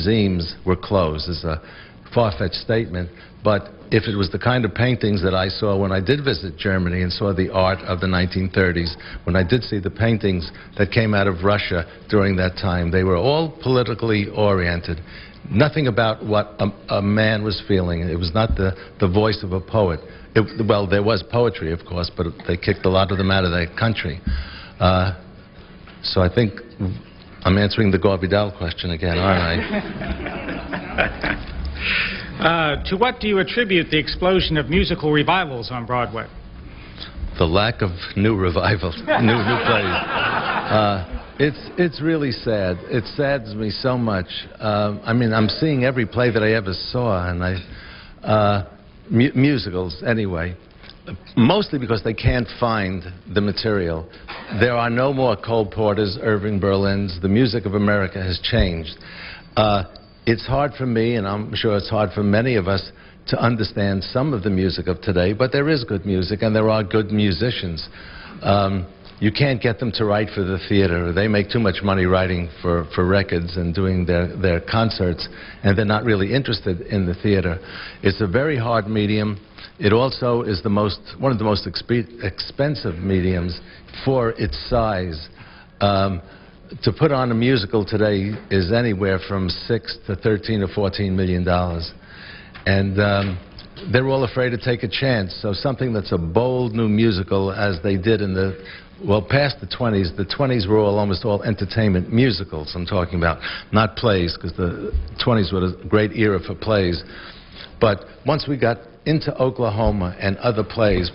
museums were closed. It's a far-fetched statement, but if it was the kind of paintings that I saw when I did visit Germany and saw the art of the 1930s, when I did see the paintings that came out of Russia during that time, they were all politically oriented. Nothing about what a man was feeling. It was not the voice of a poet. Well, there was poetry, of course, but they kicked a lot of them out of their country. So I think I'm answering the Gore Vidal question again, aren't I? To what do you attribute the explosion of musical revivals on Broadway? The lack of new revivals, new plays. It's really sad. It saddens me so much. I mean, I'm seeing every play that I ever saw, and musicals anyway, mostly because they can't find the material. There are no more Cole Porters, Irving Berlins. The music of America has changed. It's hard for me, and I'm sure it's hard for many of us, to understand some of the music of today, but there is good music and there are good musicians. You can't get them to write for the theater. They make too much money writing for records and doing their concerts, and they're not really interested in the theater. It's a very hard medium. It also is one of the most expensive mediums for its size. To put on a musical today is anywhere from $6 to $13 or $14 million. And they're all afraid to take a chance. So something that's a bold new musical, as they did in the, well, past the 20s. The 20s were almost all entertainment musicals I'm talking about, not plays, because the 20s were a great era for plays. But once we got into Oklahoma and other plays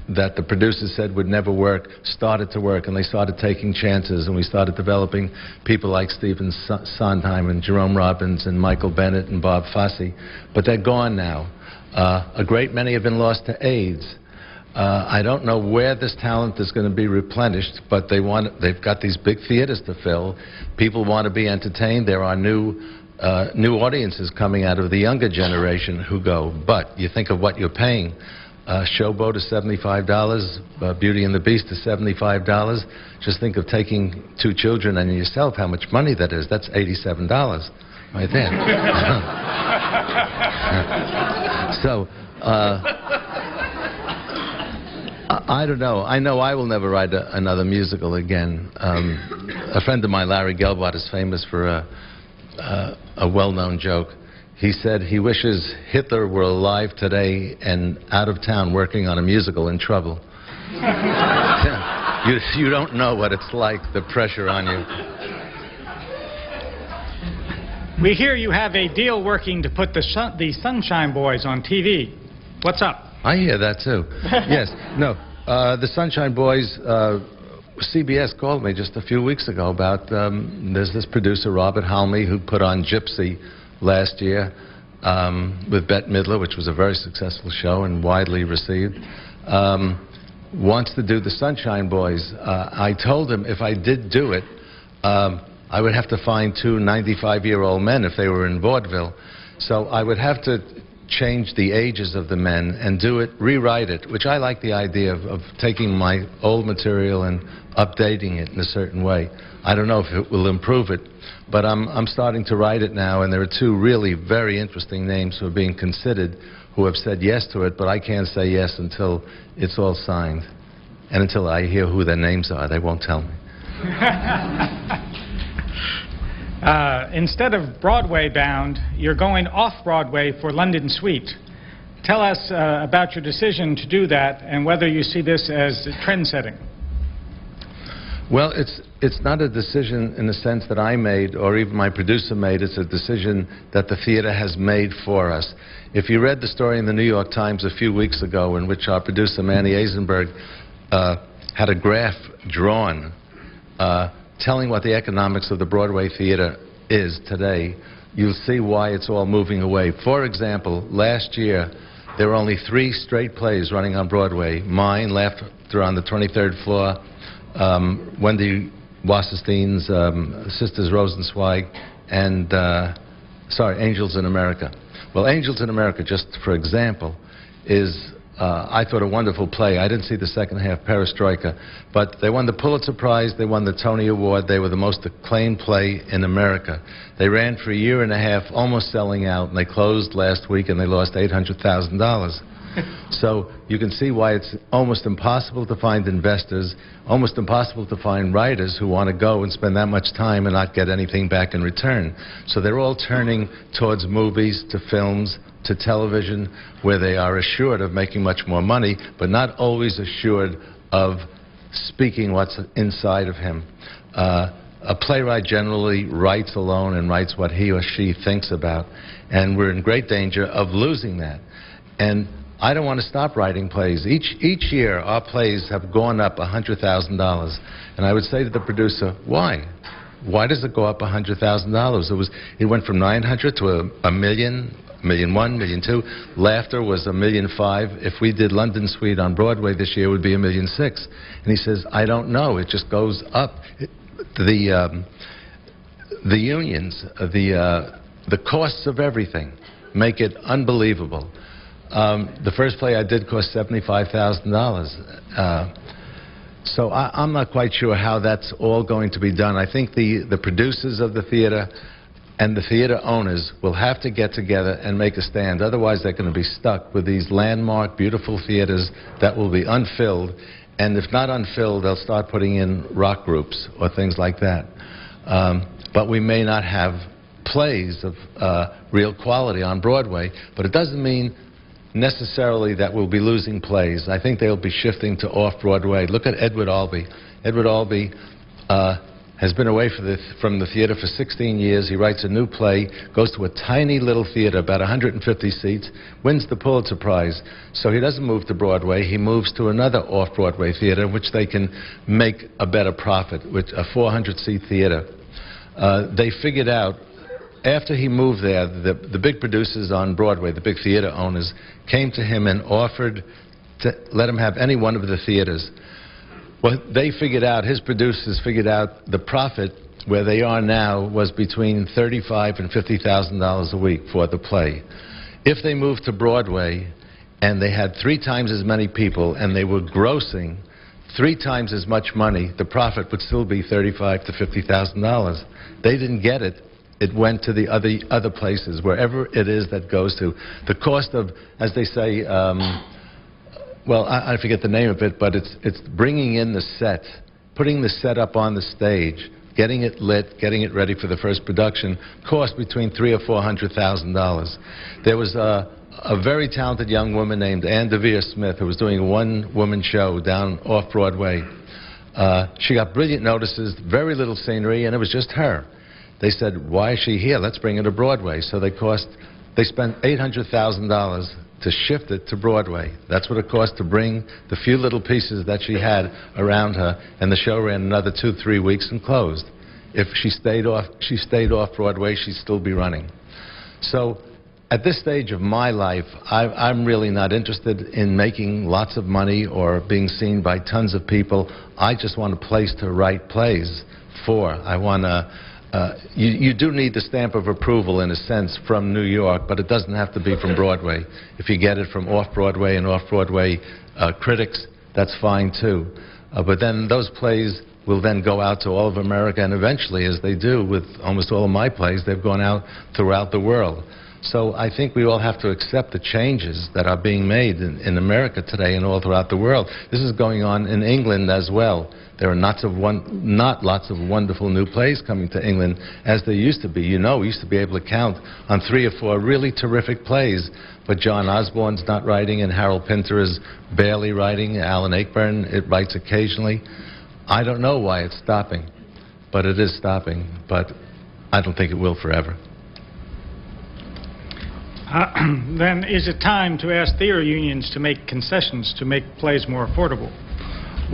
that the producers said would never work, started to work, and they started taking chances, and we started developing people like Stephen Sondheim and Jerome Robbins and Michael Bennett and Bob Fosse. But they're gone now. A great many have been lost to AIDS. I don't know where this talent is going to be replenished, but they've got these big theaters to fill. People want to be entertained. There are new audiences coming out of the younger generation who go. But you think of what you're paying. Showboat is $75, Beauty and the Beast is $75. Just think of taking 2 children and yourself, how much money that is. That's $87 right there. So, I don't know. I know I will never write another musical again. A friend of mine, Larry Gelbart, is famous for a well-known joke. He said he wishes Hitler were alive today and out of town working on a musical in trouble. You don't know what it's like, the pressure on you. We hear you have a deal working to put the Sunshine Boys on TV. What's up? I hear that too. Yes. No. The Sunshine Boys, CBS called me just a few weeks ago about, there's this producer, Robert Halmy, who put on Gypsy last year with Bette Midler, which was a very successful show and widely received, wants to do the Sunshine Boys. I told him if I did do it, I would have to find 2 95-year-old men if they were in vaudeville. So I would have to change the ages of the men and rewrite it, which I like the idea of taking my old material and updating it in a certain way. I don't know if it will improve it, but I'm starting to write it now, and there are 2 really very interesting names who are being considered who have said yes to it, but I can't say yes until it's all signed. And until I hear who their names are, they won't tell me. Instead of Broadway bound, you're going off-Broadway for London Suite. Tell us about your decision to do that and whether you see this as trend-setting. Well, it's not a decision in the sense that I made or even my producer made. It's a decision that the theater has made for us. If you read the story in the New York Times a few weeks ago in which our producer, Manny Eisenberg, had a graph drawn telling what the economics of the Broadway theater is today, you'll see why it's all moving away. For example, last year, there were only 3 straight plays running on Broadway. Mine, Laughter on the 23rd Floor, Wendy Wasserstein's Sisters Rosenzweig, and, Angels in America. Well, Angels in America, just for example, is I thought a wonderful play. I didn't see the second half, Perestroika, but they won the Pulitzer Prize, they won the Tony Award, they were the most acclaimed play in America. They ran for a year and a half, almost selling out, and they closed last week and they lost $800,000. So you can see why it's almost impossible to find investors, almost impossible to find writers who want to go and spend that much time and not get anything back in return. So they're all turning towards movies, to films, to television, where they are assured of making much more money, but not always assured of speaking what's inside of him. A playwright generally writes alone and writes what he or she thinks about, and we're in great danger of losing that. And I don't want to stop writing plays. Each year, our plays have gone up $100,000. And I would say to the producer, why? Why does it go up $100,000? It went from 900 to a million, $1.1 million, $1.2 million. Laughter was $1.5 million. If we did London Suite on Broadway this year, it would be $1.6 million. And he says, I don't know. It just goes up. The unions, the costs of everything make it unbelievable. The first play I did cost $75,000. So I'm not quite sure how that's all going to be done. I think the producers of the theater and the theater owners will have to get together and make a stand. Otherwise, they're going to be stuck with these landmark, beautiful theaters that will be unfilled. And if not unfilled, they'll start putting in rock groups or things like that. But we may not have plays of real quality on Broadway, but it doesn't mean necessarily that we'll be losing plays. I think they'll be shifting to off-Broadway. Look at Edward Albee. Edward Albee has been away from the theater for 16 years. He writes a new play, goes to a tiny little theater, about 150 seats, wins the Pulitzer Prize. So he doesn't move to Broadway. He moves to another off-Broadway theater in which they can make a better profit, with a 400-seat theater. They figured out, after he moved there, the big producers on Broadway, the big theater owners, came to him and offered to let him have any one of the theaters. Well, they figured out, his producers figured out, the profit where they are now was between $35,000 and $50,000 a week for the play. If they moved to Broadway and they had 3 times as many people and they were grossing 3 times as much money, the profit would still be $35,000 to $50,000. They didn't get it. It went to the other places, wherever it is that goes to. The cost of, as they say, well, I forget the name of it, but it's bringing in the set, putting the set up on the stage, getting it lit, getting it ready for the first production, cost between $300,000 or $400,000. There was a very talented young woman named Ann Devere Smith who was doing a one-woman show down off-Broadway. She got brilliant notices, very little scenery, and it was just her. They said, why is she here? Let's bring her to Broadway. So they spent $800,000 to shift it to Broadway. That's what it cost to bring the few little pieces that she had around her, and the show ran another 2-3 weeks and closed. If she stayed off Broadway, she'd still be running. So at this stage of my life, I'm really not interested in making lots of money or being seen by tons of people. I just want a place to write plays for. I want to you do need the stamp of approval, in a sense, from New York, but it doesn't have to be from Broadway. If you get it from off-Broadway and off-Broadway critics, that's fine too. But then those plays will then go out to all of America, and eventually, as they do with almost all of my plays, they've gone out throughout the world. So I think we all have to accept the changes that are being made in America today and all throughout the world. This is going on in England as well. There are not lots of wonderful new plays coming to England as there used to be. You know, we used to be able to count on 3 or 4 really terrific plays, but John Osborne's not writing, and Harold Pinter is barely writing. Alan Ayckbourn, it writes occasionally. I don't know why it's stopping, but it is stopping. But I don't think it will forever. Then is it time to ask theater unions to make concessions to make plays more affordable?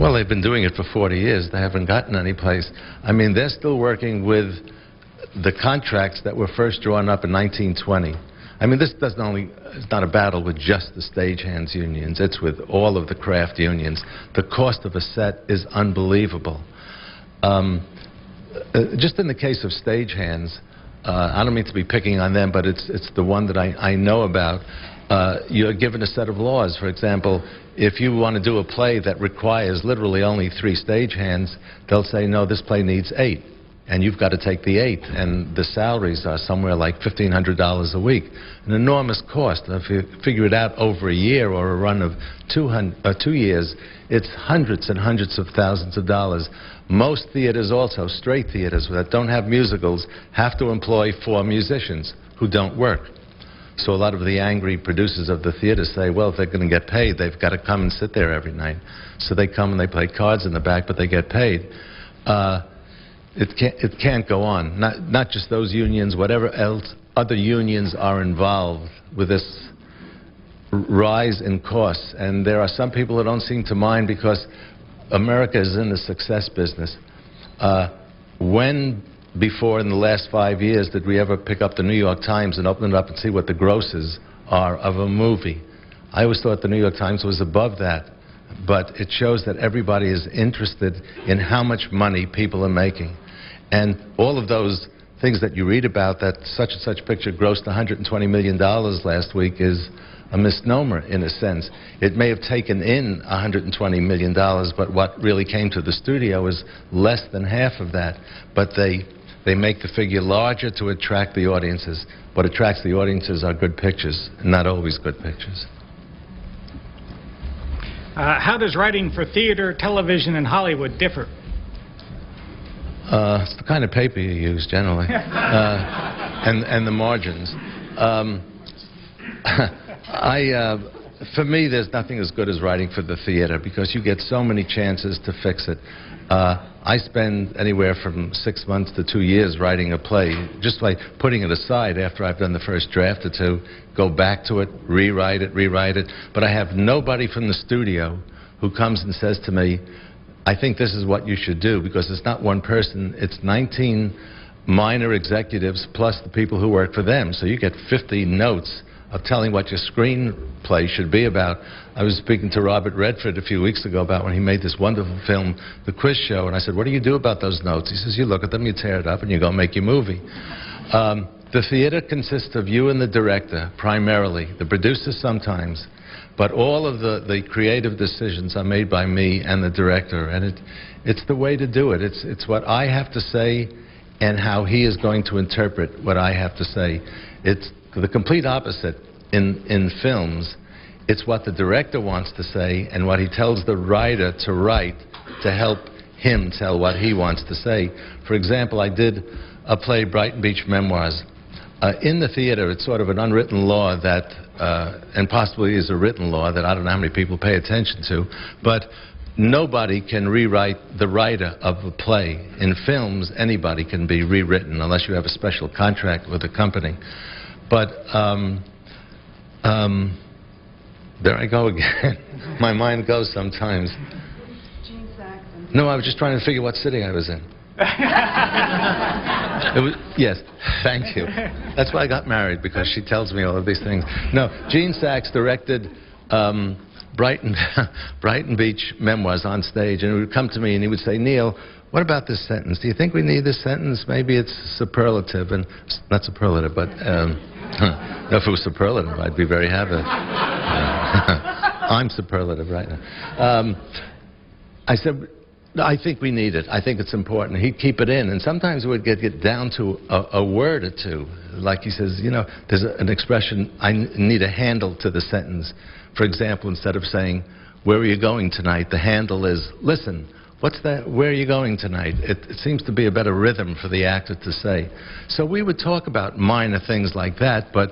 Well, they've been doing it for 40 years. They haven't gotten any place. I mean, they're still working with the contracts that were first drawn up in 1920. I mean, this it's not a battle with just the stagehands unions. It's with all of the craft unions. The cost of a set is unbelievable. Just in the case of stagehands, I don't mean to be picking on them, but it's the one that I know about. you're given a set of laws. For example, if you want to do a play that requires literally only 3 stagehands, they'll say, no, this play needs 8. And you've got to take the 8. And the salaries are somewhere like $1,500 a week. An enormous cost. If you figure it out over a year or a run of 2 years, it's hundreds and hundreds of thousands of dollars. Most theaters also, straight theaters that don't have musicals, have to employ 4 musicians who don't work. So a lot of the angry producers of the theater say, well, if they're going to get paid, they've got to come and sit there every night. So they come and they play cards in the back, but they get paid. It can't go on. Not just those unions, whatever else other unions are involved with this rise in costs. And there are some people that don't seem to mind because America is in the success business. When before in the last 5 years did we ever pick up the New York Times and open it up and see what the grosses are of a movie? I always thought the New York Times was above that. But it shows that everybody is interested in how much money people are making. And all of those things that you read about, that such and such picture grossed $120 million last week, is a misnomer in a sense. It may have taken in $120 million, but what really came to the studio is less than half of that. But they make the figure larger to attract the audiences. What attracts the audiences are good pictures, not always good pictures. How does writing for theater, television, and Hollywood differ? It's the kind of paper you use, generally, and the margins. For me, there's nothing as good as writing for the theater because you get so many chances to fix it. I spend anywhere from 6 months to 2 years writing a play, just by putting it aside after I've done the first draft or two, go back to it, rewrite it. But I have nobody from the studio who comes and says to me, I think this is what you should do, because it's not one person, it's 19 minor executives plus the people who work for them. So you get 50 notes of telling what your screenplay should be about. I was speaking to Robert Redford a few weeks ago about when he made this wonderful film, The Quiz Show, and I said, what do you do about those notes? He says, you look at them, you tear it up, and you go make your movie. The theater consists of you and the director, primarily, the producer sometimes, but all of the creative decisions are made by me and the director, and it's the way to do it. It's what I have to say and how he is going to interpret what I have to say. It's the complete opposite in films. It's what the director wants to say and what he tells the writer to write to help him tell what he wants to say. For example, I did a play, Brighton Beach Memoirs. In the theater, it's sort of an unwritten law that, and possibly is a written law that I don't know how many people pay attention to, but nobody can rewrite the writer of a play. In films, anybody can be rewritten unless you have a special contract with a company. But there I go again. My mind goes sometimes. No, I was just trying to figure what city I was in. Yes, thank you. That's why I got married, because she tells me all of these things. No, Gene Saks directed Brighton Beach Memoirs on stage, and he would come to me and he would say, Neil, what about this sentence? Do you think we need this sentence? Maybe it's superlative, and not superlative, but if it was superlative, I'd be very happy. I'm superlative right now. I said, I think we need it. I think it's important. He'd keep it in, and sometimes it would get down to a word or two. Like he says, you know, there's an expression, I need a handle to the sentence. For example, instead of saying, where are you going tonight, the handle is, listen, what's that, where are you going tonight? It seems to be a better rhythm for the actor to say. So we would talk about minor things like that, but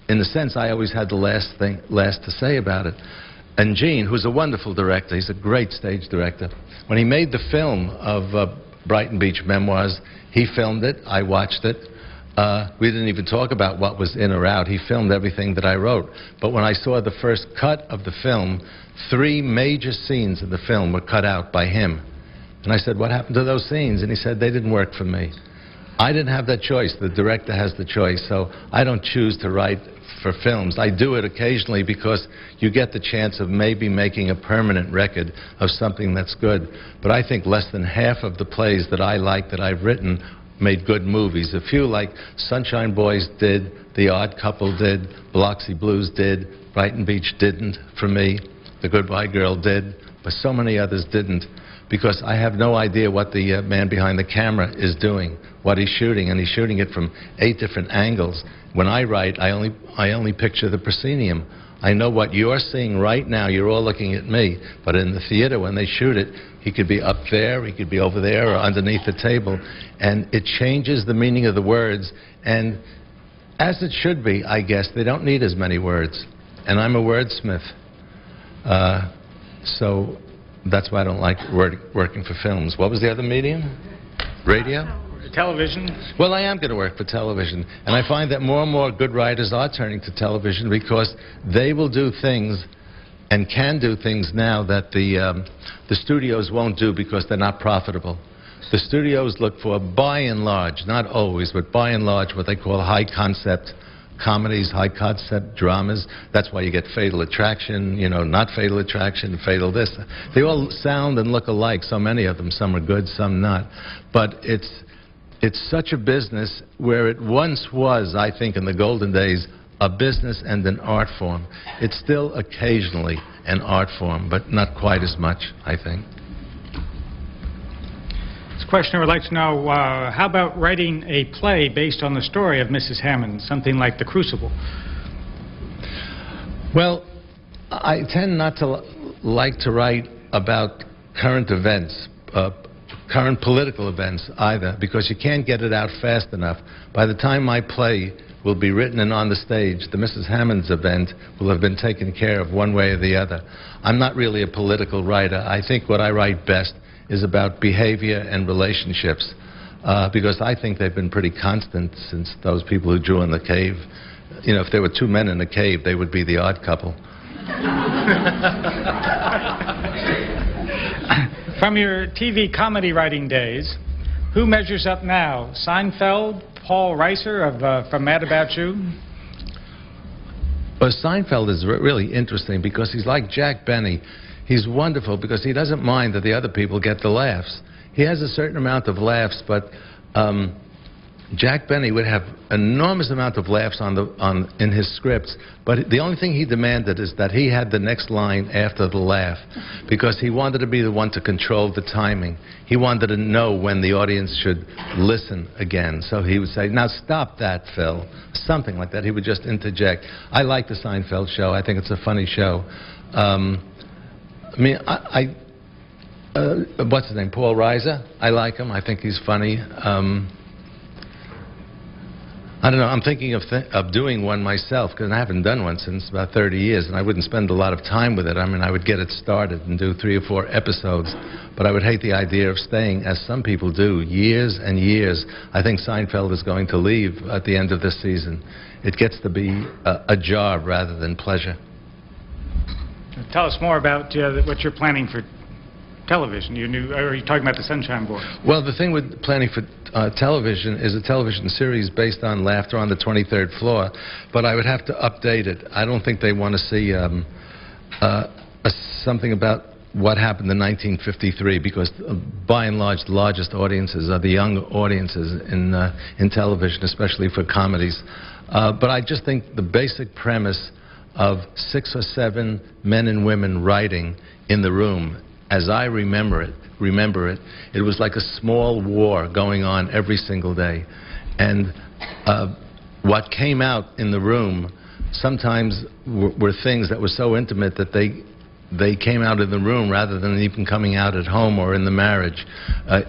in a sense, I always had the last to say about it. And Gene, who's a wonderful director, he's a great stage director, when he made the film of Brighton Beach Memoirs, he filmed it, I watched it. We didn't even talk about what was in or out. He filmed everything that I wrote. But when I saw the first cut of the film, 3 major scenes of the film were cut out by him. And I said, what happened to those scenes? And he said, they didn't work for me. I didn't have that choice. The director has the choice. So I don't choose to write for films. I do it occasionally because you get the chance of maybe making a permanent record of something that's good. But I think less than half of the plays that I like that I've written made good movies. A few like Sunshine Boys did, The Odd Couple did, Biloxi Blues did, Brighton Beach didn't for me, The Goodbye Girl did, but so many others didn't, because I have no idea what the man behind the camera is doing, what he's shooting, and he's shooting it from 8 different angles. When I write, I only picture the proscenium. I know what you're seeing right now. You're all looking at me. But in the theater, when they shoot it, he could be up there, he could be over there, or underneath the table. And it changes the meaning of the words. And as it should be, I guess, they don't need as many words. And I'm a wordsmith. So that's why I don't like working for films. What was the other medium? Radio? Television? Well, I am going to work for television, and I find that more and more good writers are turning to television because they will do things and can do things now that the studios won't do because they're not profitable. The studios look for, by and large, not always, but by and large, what they call high-concept comedies, high-concept dramas. That's why you get Fatal Attraction, you know, not Fatal Attraction, Fatal this. They all sound and look alike, so many of them. Some are good, some not. But it's such a business where it once was, I think, in the golden days, a business and an art form. It's still occasionally an art form, but not quite as much, I think. This questioner would like to know, how about writing a play based on the story of Mrs. Hammond, something like The Crucible? Well, I tend not to like to write about current events, current political events either, because you can't get it out fast enough. By the time my play will be written and on the stage, the Mrs. Hammond's event will have been taken care of one way or the other. I'm not really a political writer. I think what I write best is about behavior and relationships, because I think they've been pretty constant since those people who drew in the cave. You know, if there were 2 men in a cave, they would be the odd couple. From your TV comedy writing days, who measures up now? Seinfeld, Paul Reiser from Mad About You? Well, Seinfeld is really interesting because he's like Jack Benny. He's wonderful because he doesn't mind that the other people get the laughs. He has a certain amount of laughs, but Jack Benny would have enormous amount of laughs in his scripts, but the only thing he demanded is that he had the next line after the laugh, because he wanted to be the one to control the timing. He wanted to know when the audience should listen again. So he would say, "Now stop that, Phil." Something like that. He would just interject. I like the Seinfeld show. I think it's a funny show. I mean, what's his name? Paul Reiser? I like him. I think he's funny. I don't know. I'm thinking of doing one myself, because I haven't done one since about 30 years, and I wouldn't spend a lot of time with it. I mean, I would get it started and do 3 or 4 episodes, but I would hate the idea of staying, as some people do, years and years. I think Seinfeld is going to leave at the end of this season. It gets to be a job rather than pleasure. Tell us more about what you're planning for television. Are you talking about the Sunshine Board? Well, the thing with planning for television is a television series based on Laughter on the 23rd Floor, but I would have to update it. I don't think they want to see something about what happened in 1953, because by and large the largest audiences are the young audiences in television, especially for comedies. But I just think the basic premise of 6 or 7 men and women writing in the room, as I remember it, it was like a small war going on every single day. And what came out in the room sometimes were things that were so intimate that they came out in the room rather than even coming out at home or in the marriage.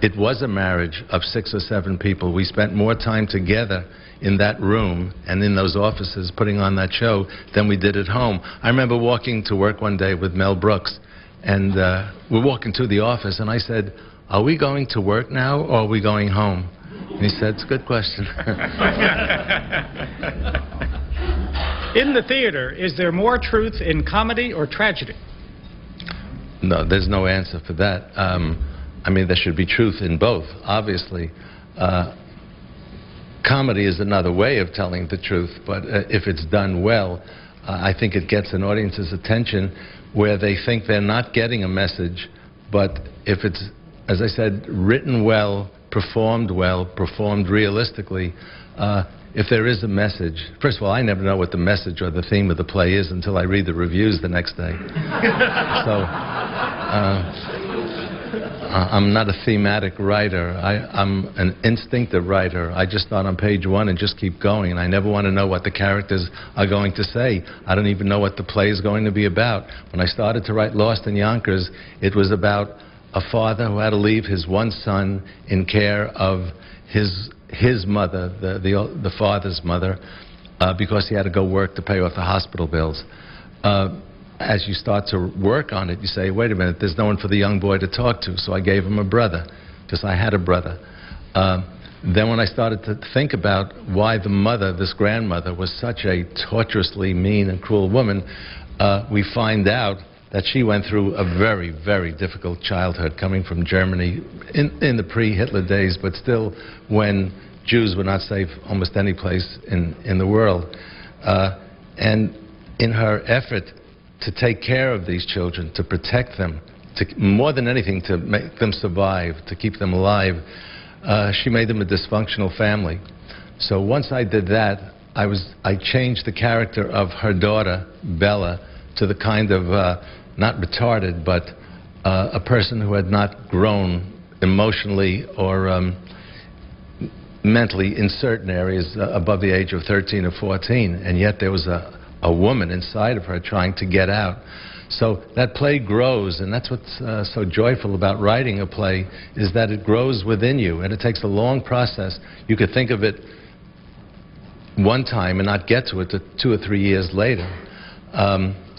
It was a marriage of 6 or 7 people. We spent more time together in that room and in those offices putting on that show than we did at home. I remember walking to work one day with Mel Brooks, and we're walking to the office, and I said, "Are we going to work now, or are we going home?" And he said, "It's a good question." In the theater, is there more truth in comedy or tragedy? No, there's no answer for that. I mean, there should be truth in both, obviously. Comedy is another way of telling the truth, but if it's done well, I think it gets an audience's attention where they think they're not getting a message, but if it's, as I said, written well, performed well, performed realistically. If there is a message, first of all, I never know what the message or the theme of the play is until I read the reviews the next day. So I'm not a thematic writer. I'm an instinctive writer. I just start on page 1 and just keep going, and I never want to know what the characters are going to say. I don't even know what the play is going to be about. When I started to write Lost in Yonkers, it was about a father who had to leave his one son in care of his mother, the father's mother, because he had to go work to pay off the hospital bills. As you start to work on it, you say, wait a minute, there's no one for the young boy to talk to, so I gave him a brother, because I had a brother. Then when I started to think about why the mother, this grandmother, was such a torturously mean and cruel woman, we find out that she went through a very, very difficult childhood coming from Germany in the pre-Hitler days, but still when Jews were not safe almost any place in the world. And in her effort to take care of these children, to protect them, more than anything to make them survive, to keep them alive, she made them a dysfunctional family. So once I did that, I changed the character of her daughter, Bella, to the kind of, not retarded, but a person who had not grown emotionally or mentally in certain areas above the age of 13 or 14, and yet there was a woman inside of her trying to get out. So that play grows, and that's what's so joyful about writing a play, is that it grows within you, and it takes a long process. You could think of it one time and not get to it 2 or 3 years later.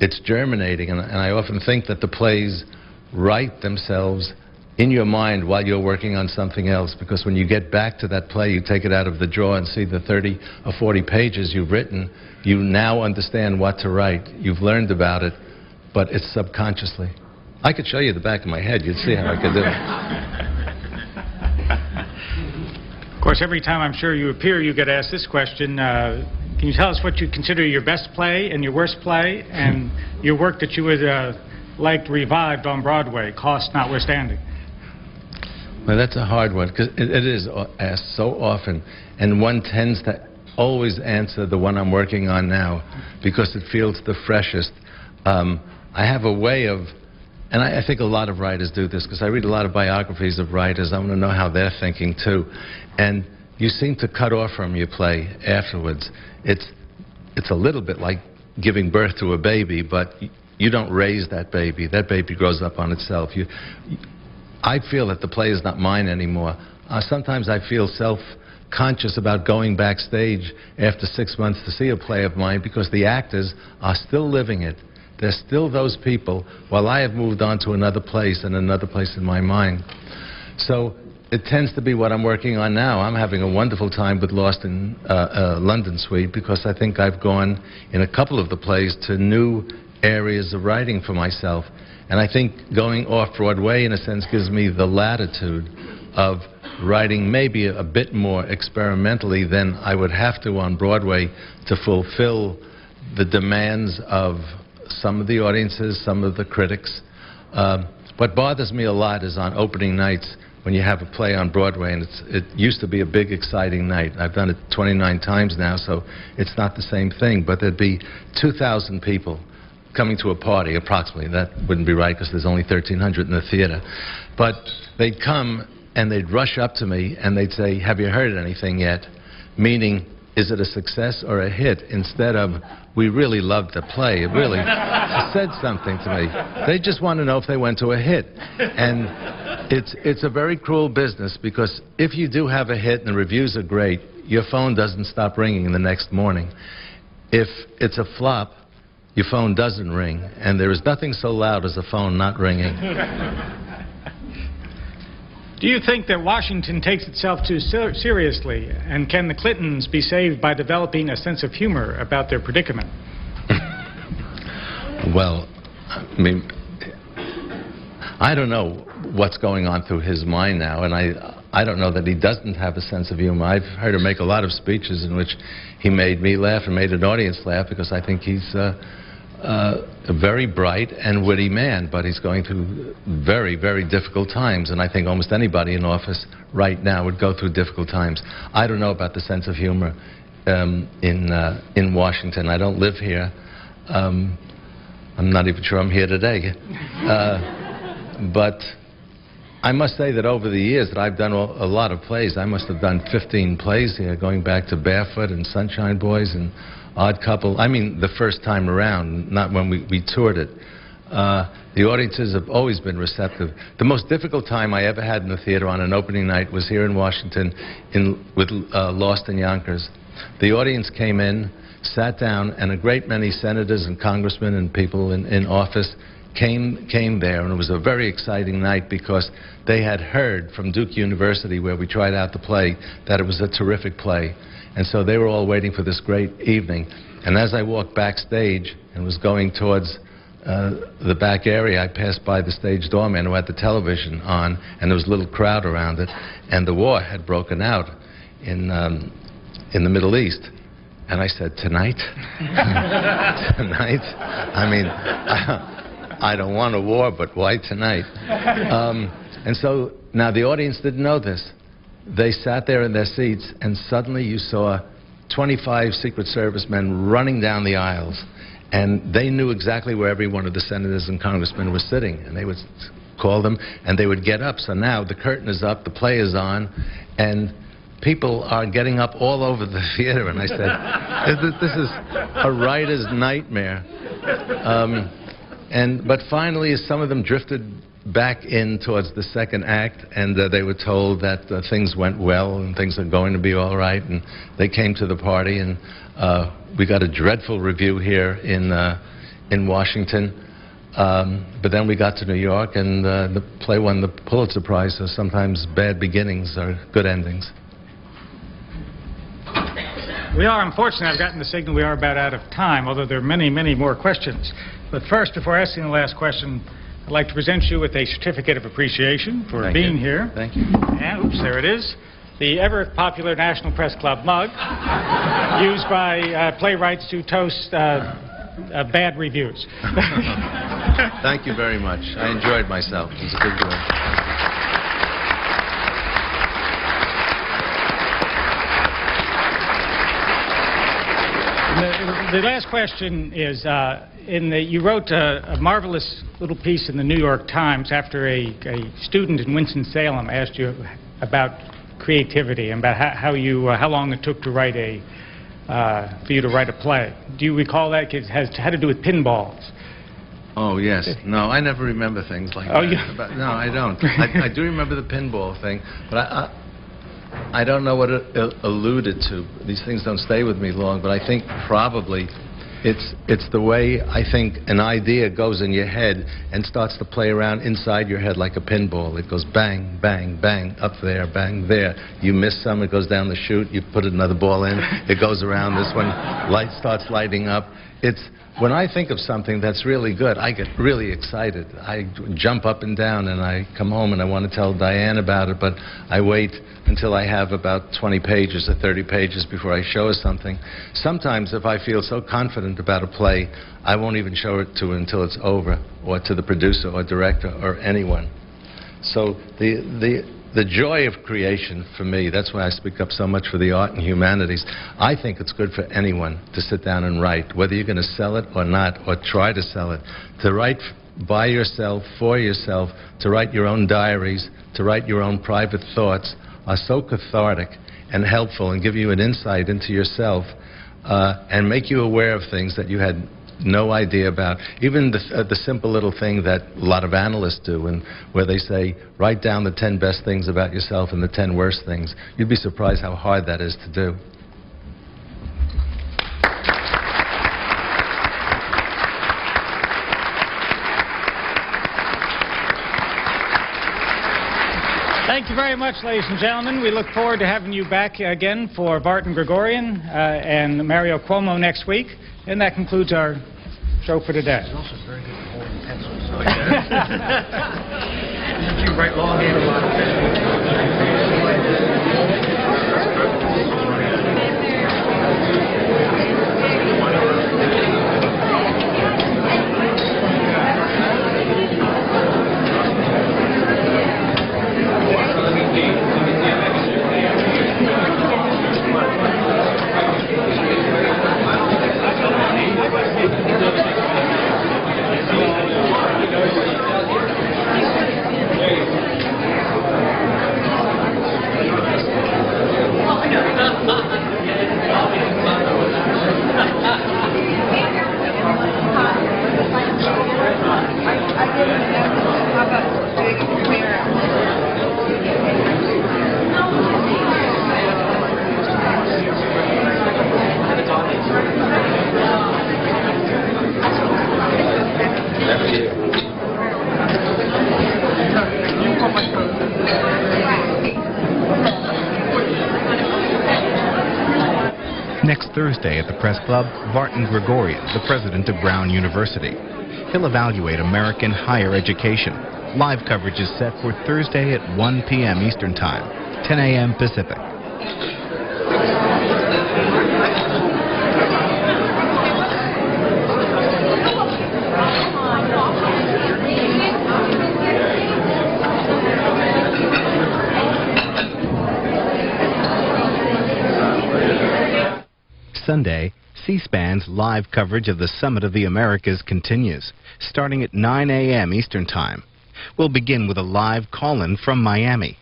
It's germinating, and I often think that the plays write themselves in your mind while you're working on something else, because when you get back to that play, you take it out of the drawer and see the 30 or 40 pages you've written, you now understand what to write. You've learned about it, but it's subconsciously. I could show you the back of my head. You'd see how I could do it. Of course, every time I'm sure you appear, you get asked this question. Can you tell us what you consider your best play and your worst play, and your work that you would like revived on Broadway, cost notwithstanding? Well, that's a hard one, because it is asked so often, and one tends to always answer the one I'm working on now, because it feels the freshest. I have a way of, and I think a lot of writers do this, because I read a lot of biographies of writers. I want to know how they're thinking, too. And you seem to cut off from your play afterwards. It's a little bit like giving birth to a baby, but you don't raise that baby. That baby grows up on itself. I feel that the play is not mine anymore. Sometimes I feel self-conscious about going backstage after 6 months to see a play of mine, because the actors are still living it. They're still those people, while I have moved on to another place and another place in my mind. So it tends to be what I'm working on now. I'm having a wonderful time with Lost in London Suite, because I think I've gone in a couple of the plays to new areas of writing for myself. And I think going off-Broadway, in a sense, gives me the latitude of writing maybe a bit more experimentally than I would have to on Broadway to fulfill the demands of some of the audiences, some of the critics. What bothers me a lot is on opening nights, when you have a play on Broadway, and it used to be a big, exciting night. I've done it 29 times now, so it's not the same thing, but there'd be 2,000 people coming to a party, approximately. That wouldn't be right, because there's only 1,300 in the theater. But they'd come and they'd rush up to me and they'd say, have you heard anything yet? Meaning, is it a success or a hit? Instead of, we really loved the play. It really said something to me. They just want to know if they went to a hit. And it's a very cruel business, because if you do have a hit and the reviews are great, your phone doesn't stop ringing the next morning. If it's a flop, your phone doesn't ring, and there is nothing so loud as a phone not ringing. Do you think that Washington takes itself too seriously, and can the Clintons be saved by developing a sense of humor about their predicament? Well, I mean, I don't know what's going on through his mind now, and I don't know that he doesn't have a sense of humor. I've heard him make a lot of speeches in which he made me laugh and made an audience laugh, because I think he's a very bright and witty man, but he's going through very, very difficult times, and I think almost anybody in office right now would go through difficult times. I don't know about the sense of humor in Washington. I don't live here. I'm not even sure I'm here today. But I must say that over the years that I've done a lot of plays, I must have done 15 plays here, going back to Barefoot and Sunshine Boys and Odd Couple. I mean, the first time around, not when we toured it. The audiences have always been receptive. The most difficult time I ever had in the theater on an opening night was here in Washington with Lost in Yonkers. The audience came in, sat down, and a great many senators and congressmen and people in office came there, and it was a very exciting night because they had heard from Duke University, where we tried out the play, that it was a terrific play. And so they were all waiting for this great evening. And as I walked backstage and was going towards the back area, I passed by the stage doorman who had the television on, and there was a little crowd around it, and the war had broken out in the Middle East. And I said, tonight? Tonight? I mean, I don't want a war, but why tonight? And so now the audience didn't know this. They sat there in their seats, and suddenly you saw 25 Secret Service men running down the aisles, and they knew exactly where every one of the senators and congressmen was sitting, and they would call them, and they would get up. So now the curtain is up, the play is on, and people are getting up all over the theater. And I said, this is a writer's nightmare. But finally, some of them drifted back in towards the second act, and they were told that things went well and things are going to be all right, and they came to the party, and we got a dreadful review here in Washington. But then we got to New York, and the play won the Pulitzer Prize, so sometimes bad beginnings are good endings. We are, unfortunately, I've gotten the signal we are about out of time, although there are many, many more questions. But first, before asking the last question, I'd like to present you with a certificate of appreciation for being here. Thank you. And, oops, there it is. The ever-popular National Press Club mug, used by playwrights to toast bad reviews. Thank you very much. I enjoyed myself. It was a good one. The last question is, you wrote a marvelous little piece in the New York Times after a student in Winston-Salem asked you about creativity and about how long it took to write for you to write a play. Do you recall that? It had to do with pinballs. Oh, yes. No, I never remember things like that. No, I don't. I do remember the pinball thing, but I don't know what it alluded to. These things don't stay with me long, but I think probably it's the way I think an idea goes in your head and starts to play around inside your head like a pinball. It goes bang, bang, bang, up there, bang, there. You miss some, it goes down the chute, you put another ball in, it goes around this one, light starts lighting up. When I think of something that's really good, I get really excited. I jump up and down, and I come home and I want to tell Diane about it, but I wait until I have about 20 pages or 30 pages before I show her something. Sometimes if I feel so confident about a play, I won't even show it to her until it's over, or to the producer or director or anyone. So the joy of creation for me, that's why I speak up so much for the art and humanities. I think it's good for anyone to sit down and write, whether you're going to sell it or not, or try to sell it. To write by yourself, for yourself, to write your own diaries, to write your own private thoughts are so cathartic and helpful and give you an insight into yourself and make you aware of things that you had no idea about. Even the simple little thing that a lot of analysts do, and where they say, write down the 10 best things about yourself and the 10 worst things. You'd be surprised how hard that is to do. Thank you very much, ladies and gentlemen. We look forward to having you back again for Bart and Gregorian and Mario Cuomo next week. And that concludes our show for today. It's also very good at holding pencils. Oh, yeah? You write longhand a lot of pencils. Thursday at the Press Club, Barton Gregorian, the president of Brown University. He'll evaluate American higher education. Live coverage is set for Thursday at 1 p.m. Eastern Time, 10 a.m. Pacific. Sunday, C-SPAN's live coverage of the Summit of the Americas continues, starting at 9 a.m. Eastern Time. We'll begin with a live call-in from Miami.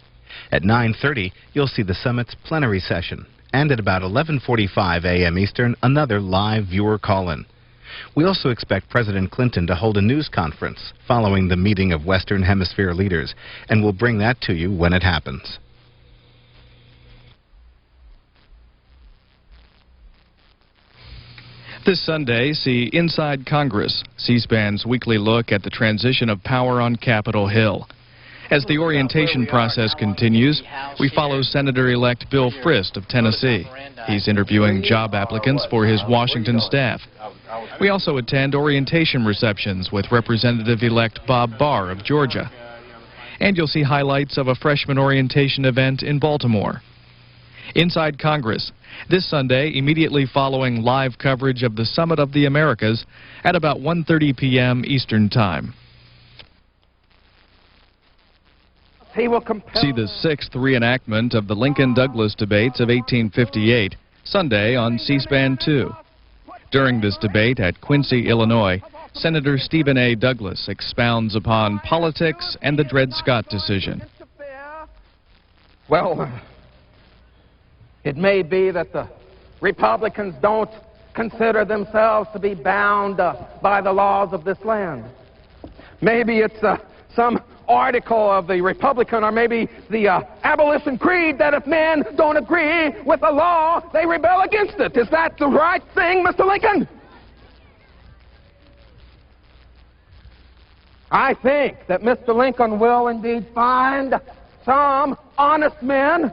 At 9:30, you'll see the summit's plenary session, and at about 11:45 a.m. Eastern, another live viewer call-in. We also expect President Clinton to hold a news conference following the meeting of Western Hemisphere leaders, and we'll bring that to you when it happens. This Sunday, see Inside Congress, C-SPAN's weekly look at the transition of power on Capitol Hill. As the orientation process continues, we follow Senator-elect Bill Frist of Tennessee. He's interviewing job applicants for his Washington staff. We also attend orientation receptions with Representative-elect Bob Barr of Georgia. And you'll see highlights of a freshman orientation event in Baltimore. Inside Congress, this Sunday, immediately following live coverage of the Summit of the Americas at about 1:30 p.m. Eastern Time. See the 6th reenactment of the Lincoln-Douglas debates of 1858, Sunday on C-SPAN 2. During this debate at Quincy, Illinois, Senator Stephen A. Douglas expounds upon politics and the Dred Scott decision. Well, it may be that the Republicans don't consider themselves to be bound by the laws of this land. Maybe it's some article of the Republican, or maybe the abolition creed, that if men don't agree with the law, they rebel against it. Is that the right thing, Mr. Lincoln? I think that Mr. Lincoln will indeed find some honest men,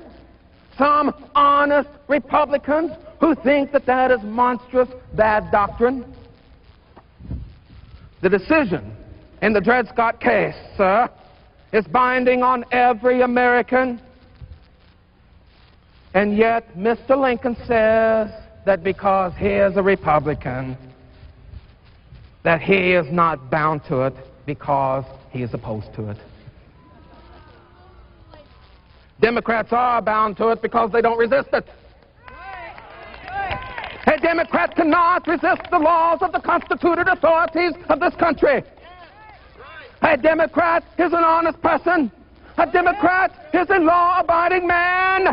some honest Republicans who think that that is monstrous bad doctrine. The decision in the Dred Scott case, sir, is binding on every American. And yet Mr. Lincoln says that because he is a Republican, that he is not bound to it because he is opposed to it. Democrats are bound to it because they don't resist it. A Democrat cannot resist the laws of the constituted authorities of this country. A Democrat is an honest person. A Democrat is a law-abiding man.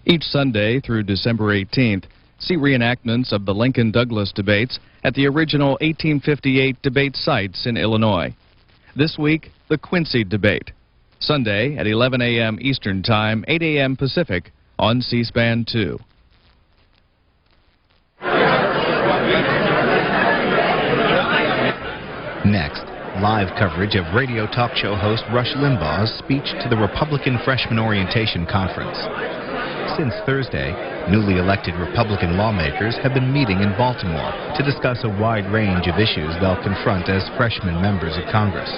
Each Sunday through December 18th, see reenactments of the Lincoln-Douglas debates at the original 1858 debate sites in Illinois. This week, the Quincy debate. Sunday at 11 a.m. Eastern Time, 8 a.m. Pacific on C-SPAN 2. Next, live coverage of radio talk show host Rush Limbaugh's speech to the Republican Freshman Orientation Conference. Since Thursday, newly elected Republican lawmakers have been meeting in Baltimore to discuss a wide range of issues they'll confront as freshman members of Congress.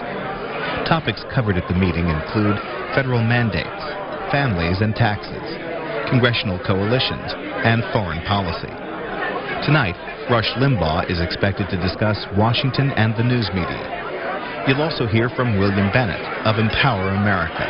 Topics covered at the meeting include federal mandates, families and taxes, congressional coalitions, and foreign policy. Tonight, Rush Limbaugh is expected to discuss Washington and the news media. You'll also hear from William Bennett of Empower America.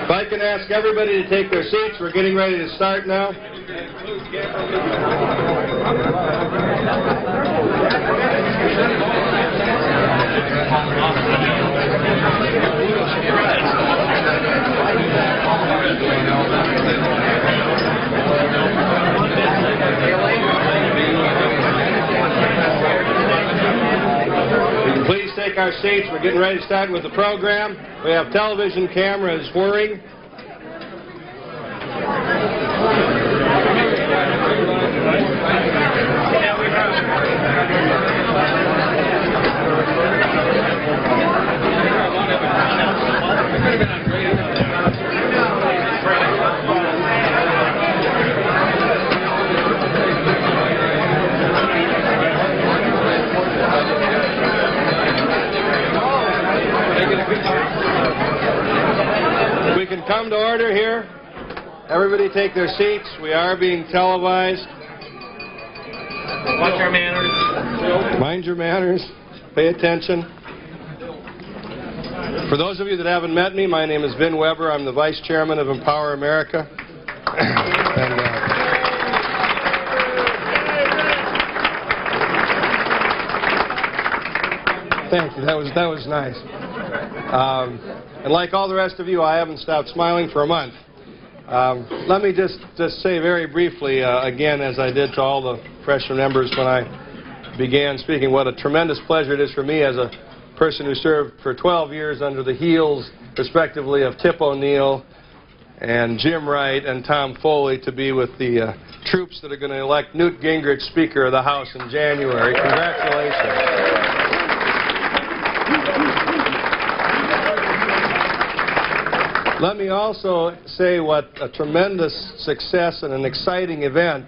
If I can ask everybody to take their seats, we're getting ready to start now. our seats. We're getting ready to start with the program. We have television cameras whirring. We can come to order here. Everybody take their seats. We are being televised. Watch our manners. Mind your manners. Pay attention. For those of you that haven't met me, my name is Vin Weber. I'm the Vice Chairman of Empower America. Thank you. That was nice. And like all the rest of you, I haven't stopped smiling for a month. Let me just say very briefly, again, as I did to all the freshman members when I began speaking, what a tremendous pleasure it is for me as a person who served for 12 years under the heels, respectively, of Tip O'Neill and Jim Wright and Tom Foley to be with the troops that are going to elect Newt Gingrich Speaker of the House in January. Congratulations. Let me also say what a tremendous success and an exciting event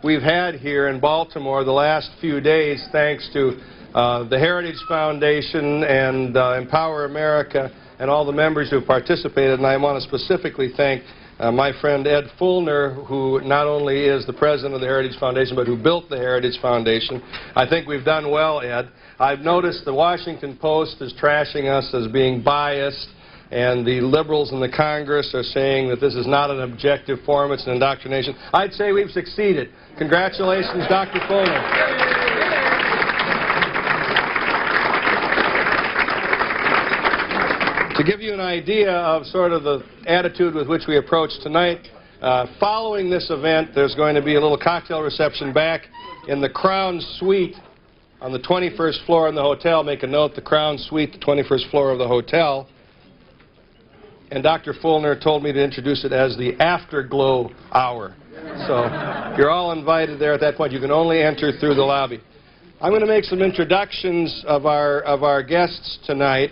we've had here in Baltimore the last few days, thanks to the Heritage Foundation and Empower America and all the members who have participated. And I want to specifically thank my friend Ed Fulner, who not only is the president of the Heritage Foundation, but who built the Heritage Foundation. I think we've done well, Ed. I've noticed the Washington Post is trashing us as being biased, and the liberals in the Congress are saying that this is not an objective forum, it's an indoctrination. I'd say we've succeeded. Congratulations, Dr. Fulner. To give you an idea of sort of the attitude with which we approach tonight, following this event, there's going to be a little cocktail reception back in the Crown Suite on the 21st floor in the hotel. Make a note, the Crown Suite, the 21st floor of the hotel. And Dr. Fulner told me to introduce it as the Afterglow Hour. So you're all invited there at that point. You can only enter through the lobby. I'm going to make some introductions of our guests tonight,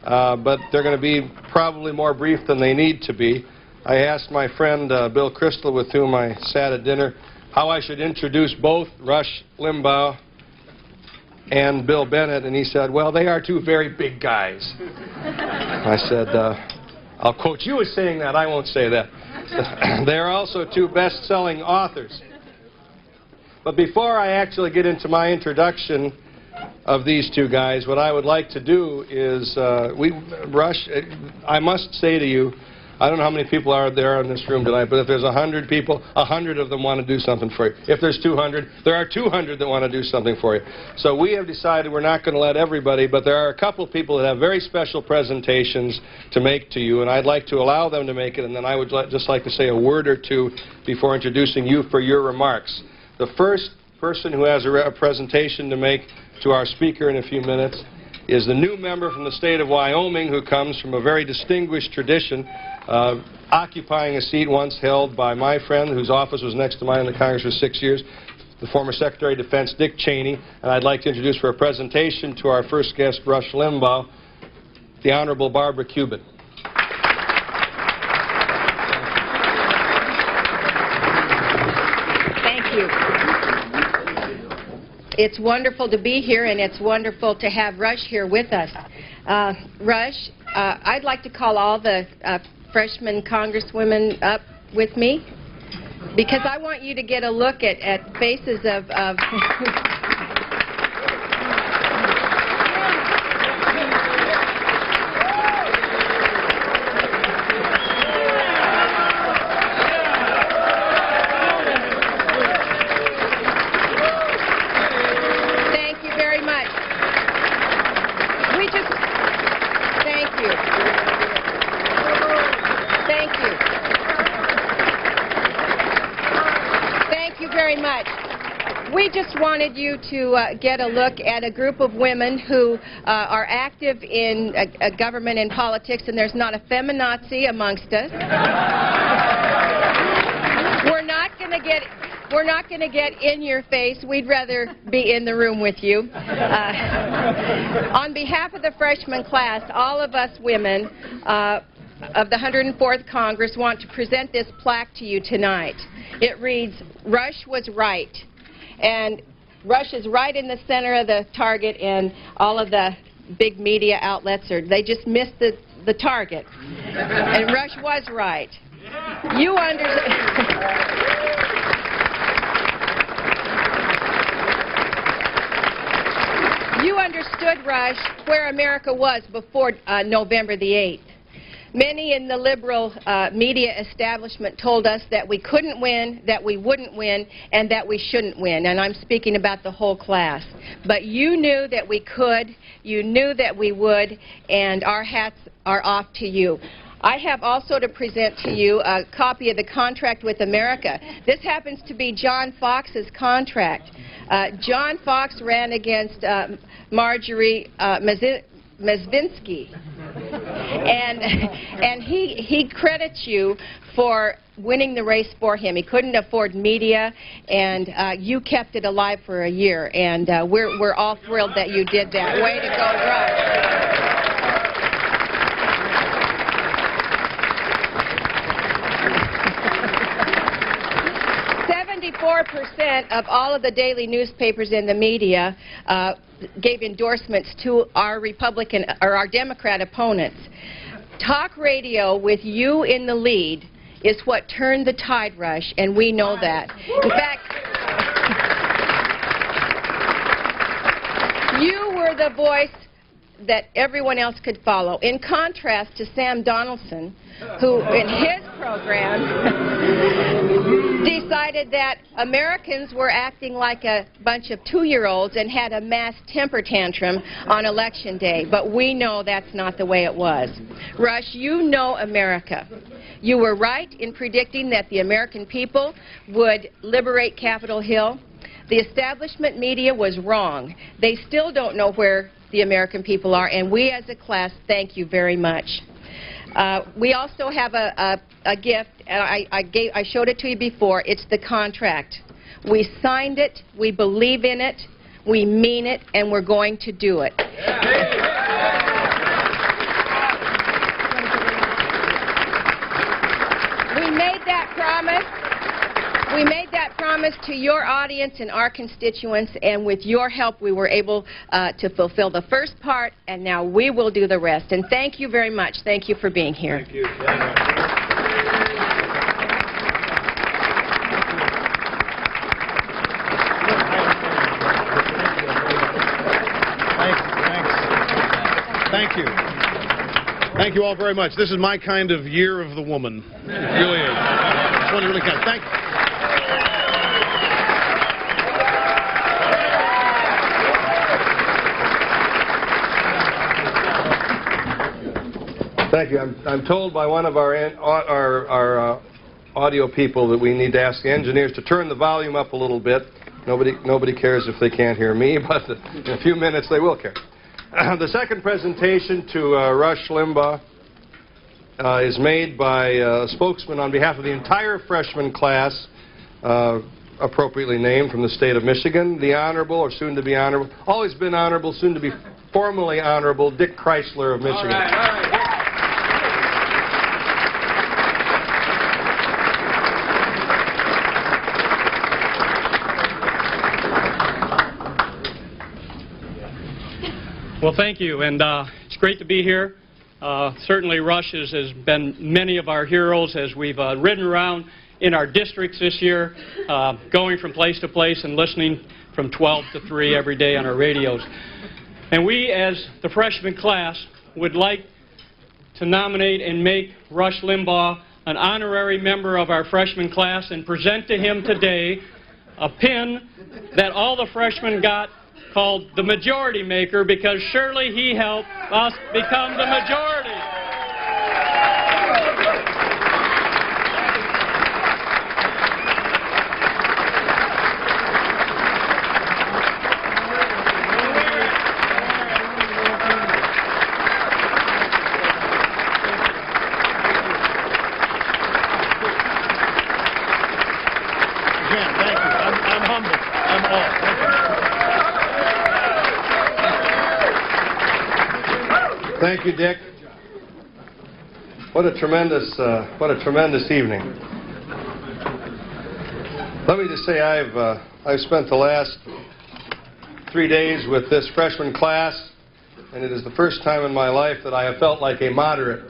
but they're going to be probably more brief than they need to be. I asked my friend Bill Kristol, with whom I sat at dinner, how I should introduce both Rush Limbaugh and Bill Bennett, and he said, well, they are two very big guys. I said, I'll quote you as saying that. I won't say that. They're also two best-selling authors. But before I actually get into my introduction of these two guys, what I would like to do is, Rush, I must say to you, I don't know how many people are there in this room tonight, but if there's 100 people, 100 of them want to do something for you. If there's 200, there are 200 that want to do something for you. So we have decided we're not going to let everybody, but there are a couple of people that have very special presentations to make to you, and I'd like to allow them to make it, and then I would just like to say a word or two before introducing you for your remarks. The first person who has a presentation to make to our speaker in a few minutes is the new member from the state of Wyoming, who comes from a very distinguished tradition, occupying a seat once held by my friend, whose office was next to mine in the Congress for 6 years, the former Secretary of Defense, Dick Cheney. And I'd like to introduce for a presentation to our first guest, Rush Limbaugh, the Honorable Barbara Cuban. Thank you. It's wonderful to be here, and it's wonderful to have Rush here with us. Rush, I'd like to call all the freshman congresswomen up with me, because I want you to get a look at faces of Thank you very much. Thank you. Thank you. Thank you very much. We just wanted you to get a look at a group of women who are active in government and politics, and there's not a feminazi amongst us. We're not going to get in your face. We'd rather be in the room with you. On behalf of the freshman class, all of us women of the 104th Congress want to present this plaque to you tonight. It reads, "Rush was right." And Rush is right in the center of the target, and all of the big media outlets they just missed the target. And Rush was right. You understood, Rush, where America was before November the 8th. Many in the liberal media establishment told us that we couldn't win, that we wouldn't win, and that we shouldn't win. And I'm speaking about the whole class. But you knew that we could, you knew that we would, and our hats are off to you. I have also to present to you a copy of the contract with America. This happens to be John Fox's contract. John Fox ran against Marjorie Mezvinsky. And he credits you for winning the race for him. He couldn't afford media, and you kept it alive for a year. And we're all thrilled that you did that. Way to go, Rush. 74% of all of the daily newspapers in the media gave endorsements to our Republican or our Democrat opponents. Talk radio with you in the lead is what turned the tide, Rush, and we know that. In fact, you were the voice that everyone else could follow. In contrast to Sam Donaldson, who in his program decided that Americans were acting like a bunch of 2-year-olds and had a mass temper tantrum on Election Day. But we know that's not the way it was. Rush, you know America. You were right in predicting that the American people would liberate Capitol Hill. The establishment media was wrong. They still don't know where the American people are, and we as a class thank you very much. We also have a gift, and I showed it to you before. It's the contract. We signed it, we believe in it, we mean it, and we're going to do it. We made that promise. We made that promise to your audience and our constituents, and with your help we were able to fulfill the first part, and now we will do the rest. And thank you very much. Thank you for being here. Thank you. Thank you. Thank you all very much. This is my kind of year of the woman. It really is. It's one really kind. Thank you. Thank you. I'm told by one of our audio people that we need to ask the engineers to turn the volume up a little bit. Nobody cares if they can't hear me, but in a few minutes they will care. The second presentation to Rush Limbaugh is made by a spokesman on behalf of the entire freshman class, appropriately named from the state of Michigan, the Honorable, or soon to be Honorable, always been Honorable, soon to be formally Honorable, Dick Chrysler of Michigan. All right. Well, thank you, and it's great to be here. Certainly Rush has been many of our heroes as we've ridden around in our districts this year, going from place to place and listening from 12 to 3 every day on our radios. And we, as the freshman class, would like to nominate and make Rush Limbaugh an honorary member of our freshman class and present to him today a pin that all the freshmen got called the Majority Maker, because surely he helped us become the majority. Thank you, Dick. What a tremendous evening. Let me just say I've spent the last 3 days with this freshman class, and it is the first time in my life that I have felt like a moderate.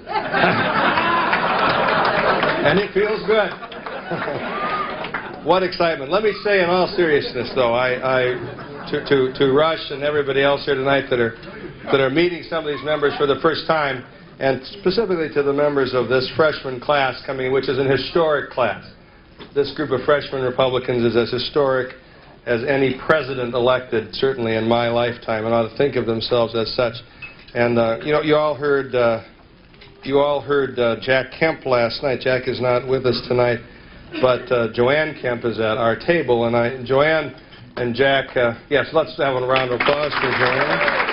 And it feels good. What excitement. Let me say in all seriousness, though, to Rush and everybody else here tonight that are meeting some of these members for the first time, and specifically to the members of this freshman class coming in, which is an historic class. This group of freshman Republicans is as historic as any president elected, certainly in my lifetime, and ought to think of themselves as such. And you all heard Jack Kemp last night. Jack is not with us tonight, but Joanne Kemp is at our table, and Joanne and Jack. Yes, let's have a round of applause for Joanne.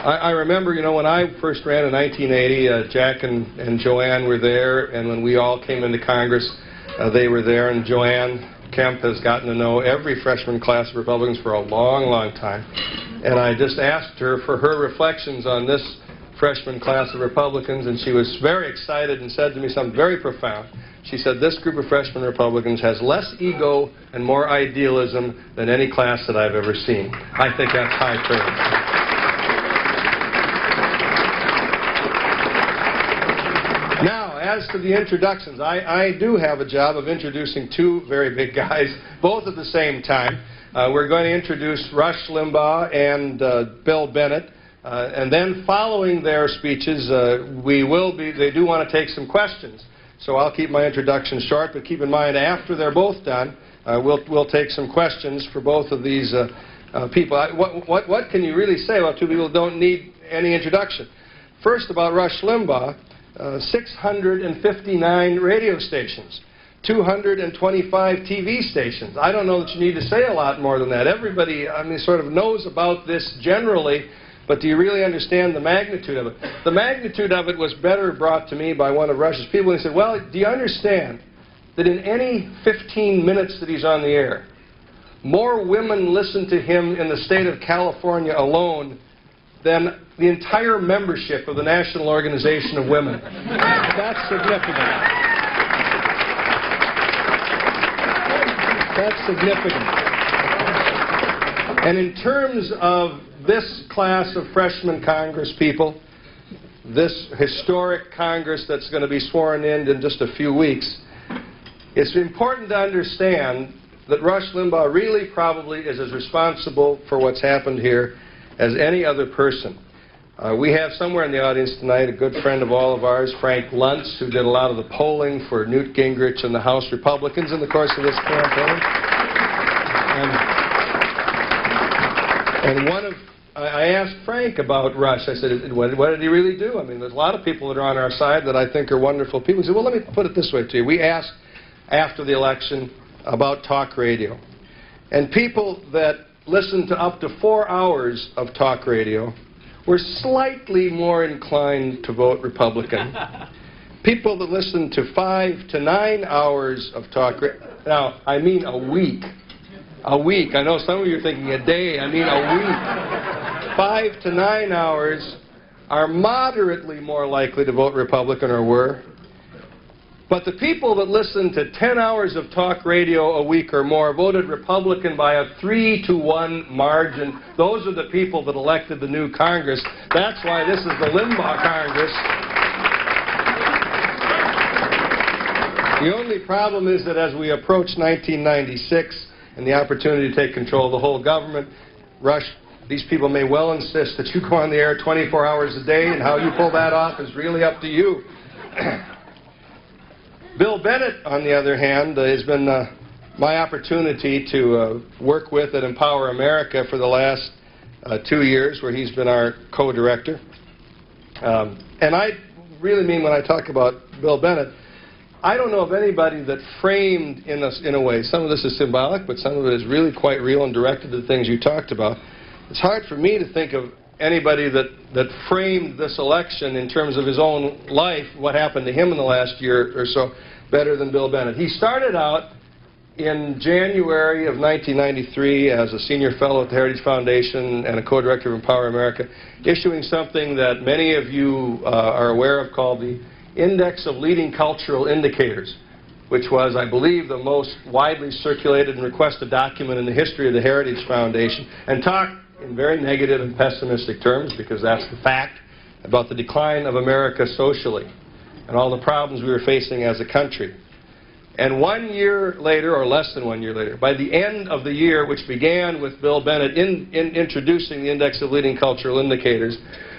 I remember, when I first ran in 1980, Jack and Joanne were there, and when we all came into Congress, they were there, and Joanne Kemp has gotten to know every freshman class of Republicans for a long, long time. And I just asked her for her reflections on this freshman class of Republicans, and she was very excited and said to me something very profound. She said, this group of freshman Republicans has less ego and more idealism than any class that I've ever seen. I think that's high praise. Now, as to the introductions, I do have a job of introducing two very big guys, both at the same time. We're going to introduce Rush Limbaugh and Bill Bennett, and then following their speeches, they do want to take some questions. So I'll keep my introduction short, but keep in mind after they're both done, we'll take some questions for both of these people. What can you really say about two people who don't need any introduction? First, about Rush Limbaugh. 659 radio stations, 225 TV stations. I don't know that you need to say a lot more than that. Everybody, sort of knows about this generally, but do you really understand the magnitude of it? The magnitude of it was better brought to me by one of Rush's people. He said, well, do you understand that in any 15 minutes that he's on the air, more women listen to him in the state of California alone than the entire membership of the National Organization of Women. That's significant. That's significant. And in terms of this class of freshman Congress people, this historic Congress that's going to be sworn in just a few weeks, it's important to understand that Rush Limbaugh really probably is as responsible for what's happened here as any other person. We have somewhere in the audience tonight a good friend of all of ours, Frank Luntz, who did a lot of the polling for Newt Gingrich and the House Republicans in the course of this campaign. And I asked Frank about Rush. I said, what did he really do? There's a lot of people that are on our side that I think are wonderful people. He said, well, let me put it this way to you. We asked after the election about talk radio. And people that listened to up to 4 hours of talk radio were slightly more inclined to vote Republican. People that listened to 5 to 9 hours of talk radio, now, I mean a week. A week. I know some of you are thinking a day. I mean a week. 5 to 9 hours are moderately more likely to vote Republican, or were. But the people that listened to 10 hours of talk radio a week or more voted Republican by a 3-to-1 margin. Those are the people that elected the new Congress. That's why this is the Limbaugh Congress. The only problem is that as we approach 1996 and the opportunity to take control of the whole government, Rush, these people may well insist that you go on the air 24 hours a day, and how you pull that off is really up to you. Bill Bennett, on the other hand, has been my opportunity to work with at Empower America for the last 2 years, where he's been our co-director. And I really mean, when I talk about Bill Bennett, I don't know of anybody that framed in a way, some of this is symbolic, but some of it is really quite real and directed to the things you talked about. It's hard for me to think of anybody that framed this election in terms of his own life, what happened to him in the last year or so, better than Bill Bennett. He started out in January of 1993, as a senior fellow at the Heritage Foundation and a co-director of Empower America, issuing something that many of you are aware of called the Index of Leading Cultural Indicators, which was, I believe, the most widely circulated and requested document in the history of the Heritage Foundation, and talked in very negative and pessimistic terms, because that's the fact, about the decline of America socially and all the problems we were facing as a country. And 1 year later, or less than 1 year later, by the end of the year, which began with Bill Bennett introducing the Index of Leading Cultural Indicators,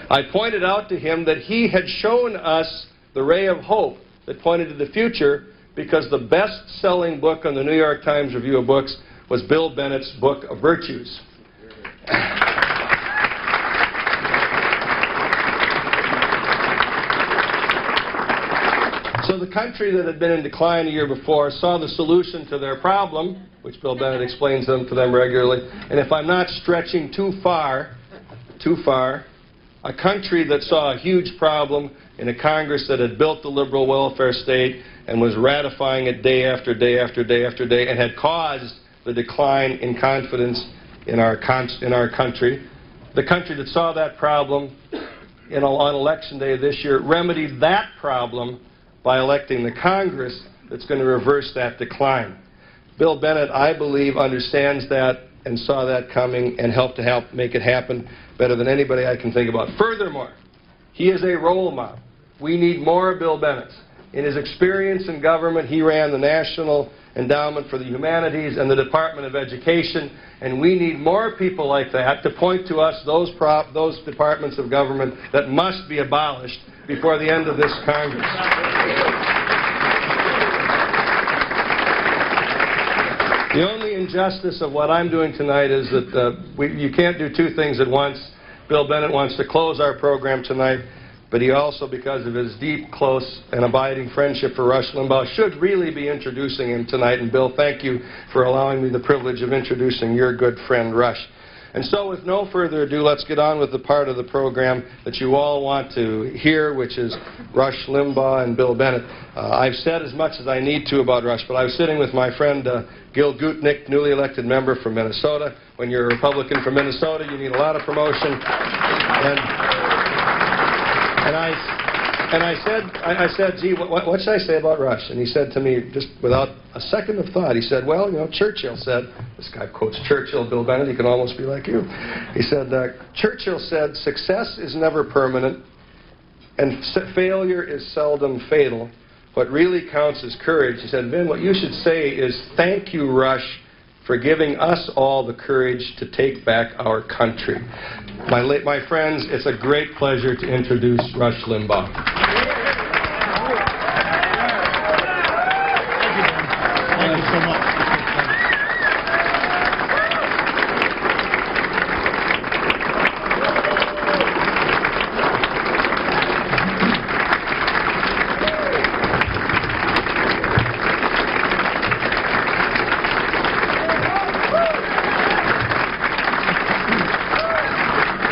I pointed out to him that he had shown us the ray of hope that pointed to the future, because the best-selling book on the New York Times Review of Books was Bill Bennett's Book of Virtues. So the country that had been in decline a year before saw the solution to their problem, which Bill Bennett explains to them regularly. And if I'm not stretching too far, a country that saw a huge problem in a Congress that had built the liberal welfare state and was ratifying it day after day after day after day, and had caused the decline in confidence in our country. The country that saw that problem on Election Day this year remedied that problem by electing the Congress that's going to reverse that decline. Bill Bennett, I believe, understands that and saw that coming and helped make it happen better than anybody I can think about. Furthermore, he is a role model. We need more Bill Bennetts. In his experience in government, he ran the National Endowment for the Humanities and the Department of Education, and we need more people like that to point to us those departments of government that must be abolished before the end of this Congress. The only injustice of what I'm doing tonight is that you can't do two things at once. Bill Bennett wants to close our program tonight, but he also, because of his deep, close, and abiding friendship for Rush Limbaugh, should really be introducing him tonight. And Bill, thank you for allowing me the privilege of introducing your good friend, Rush. And so with no further ado, let's get on with the part of the program that you all want to hear, which is Rush Limbaugh and Bill Bennett. I've said as much as I need to about Rush, but I was sitting with my friend Gil Gutnick, newly elected member from Minnesota. When you're a Republican from Minnesota, you need a lot of promotion. And I said, gee, what should I say about Rush? And he said to me, just without a second of thought, he said, well, you know, Churchill said, this guy quotes Churchill, Bill Bennett, he can almost be like you. He said, Churchill said, success is never permanent, and failure is seldom fatal. What really counts is courage. He said, Vin, what you should say is, thank you, Rush, for giving us all the courage to take back our country. My friends, it's a great pleasure to introduce Rush Limbaugh. Thank you so much.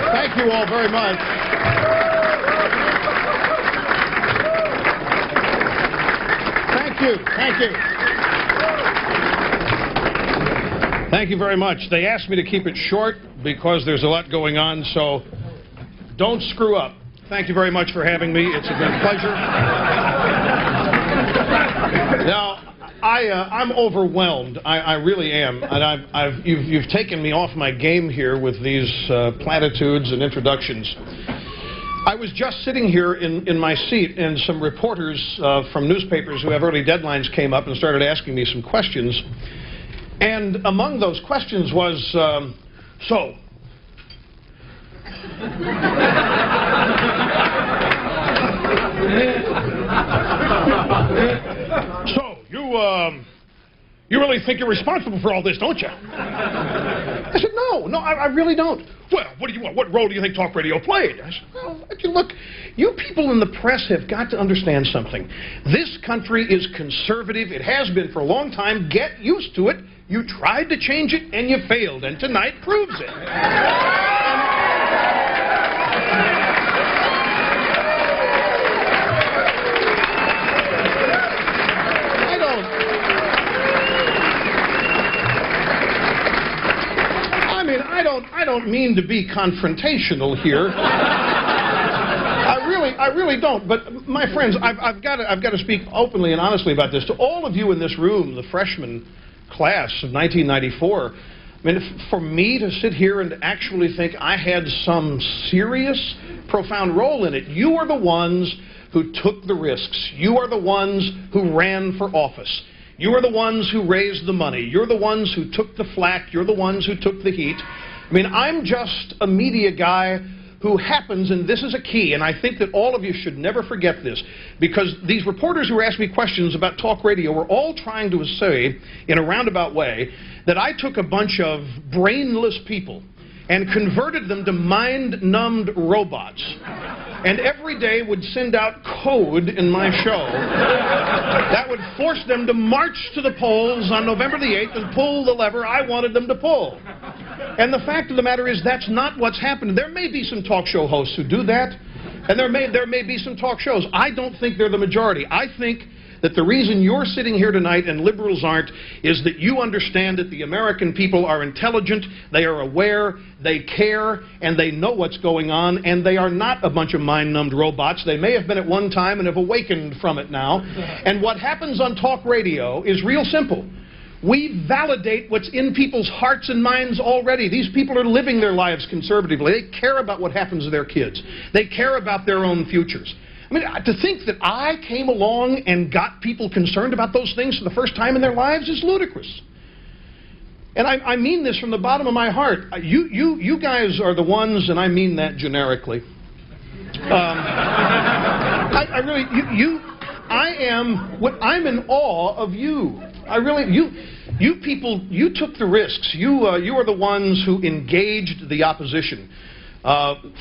Thank you all very much. Thank you. Thank you. Thank you very much. They asked me to keep it short because there's a lot going on, so don't screw up. Thank you very much for having me. It's a great pleasure. Now, I'm overwhelmed. I really am. And you've taken me off my game here with these platitudes and introductions. I was just sitting here in my seat, and some reporters from newspapers who have early deadlines came up and started asking me some questions. And among those questions was, so you really think you're responsible for all this, don't you? I said, no, I really don't. Well, what do you want? What role do you think talk radio played? I said, well, look, you people in the press have got to understand something. This country is conservative. It has been for a long time. Get used to it. You tried to change it, and you failed, and tonight proves it. don't mean to be confrontational here. I really don't. But my friends, I've got to speak openly and honestly about this. To all of you in this room, the freshman class of 1994, I mean, for me to sit here and actually think I had some serious, profound role in it, you are the ones who took the risks. You are the ones who ran for office. You are the ones who raised the money. You're the ones who took the flack. You're the ones who took the heat. I mean, I'm just a media guy who happens, and this is a key, and I think that all of you should never forget this, because these reporters who asked me questions about talk radio were all trying to say, in a roundabout way, that I took a bunch of brainless people and converted them to mind-numbed robots, and every day would send out code in my show that would force them to march to the polls on November the 8th and pull the lever I wanted them to pull. And the fact of the matter is that's not what's happened. There may be some talk show hosts who do that, and there may be some talk shows. I don't think they're the majority. I think that the reason you're sitting here tonight and liberals aren't is that you understand that the American people are intelligent, they are aware, they care, and they know what's going on, and they are not a bunch of mind-numbed robots. They may have been at one time and have awakened from it now. And what happens on talk radio is real simple. We validate what's in people's hearts and minds already. These people are living their lives conservatively. They care about what happens to their kids. They care about their own futures. I mean, to think that I came along and got people concerned about those things for the first time in their lives is ludicrous. And I mean this from the bottom of my heart. You guys are the ones, and I mean that generically. I'm in awe of you. You people, you took the risks. You are the ones who engaged the opposition.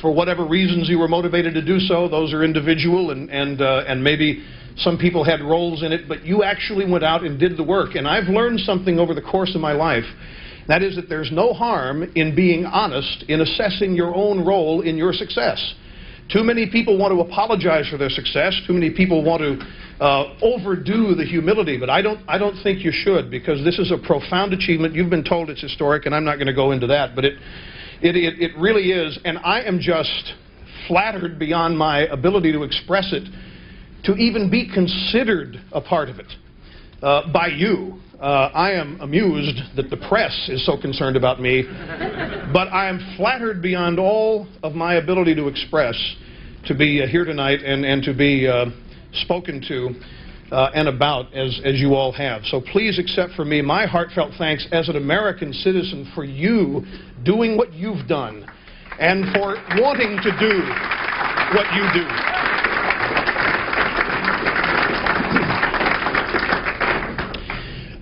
For whatever reasons you were motivated to do so, those are individual, and maybe some people had roles in it, but you actually went out and did the work. And I've learned something over the course of my life. That is that there's no harm in being honest in assessing your own role in your success. Too many people want to apologize for their success. Too many people want to overdo the humility, but I don't think you should, because this is a profound achievement. You've been told it's historic, and I'm not going to go into that, but it really is, and I am just flattered beyond my ability to express it, to even be considered a part of it by you. I am amused that the press is so concerned about me, but I am flattered beyond all of my ability to express, to be here tonight and to be spoken to and about as you all have. So please accept from me my heartfelt thanks as an American citizen for you doing what you've done and for wanting to do what you do.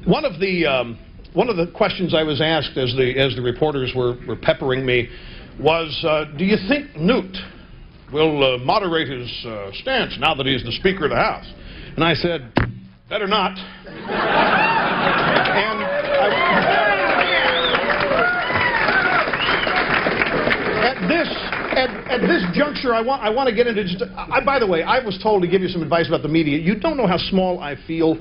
One of the questions I was asked as the reporters were peppering me was, do you think Newt will moderate his stance now that he's the Speaker of the House? And I said, better not. And at this juncture, I want to get into just. By the way, I was told to give you some advice about the media. You don't know how small I feel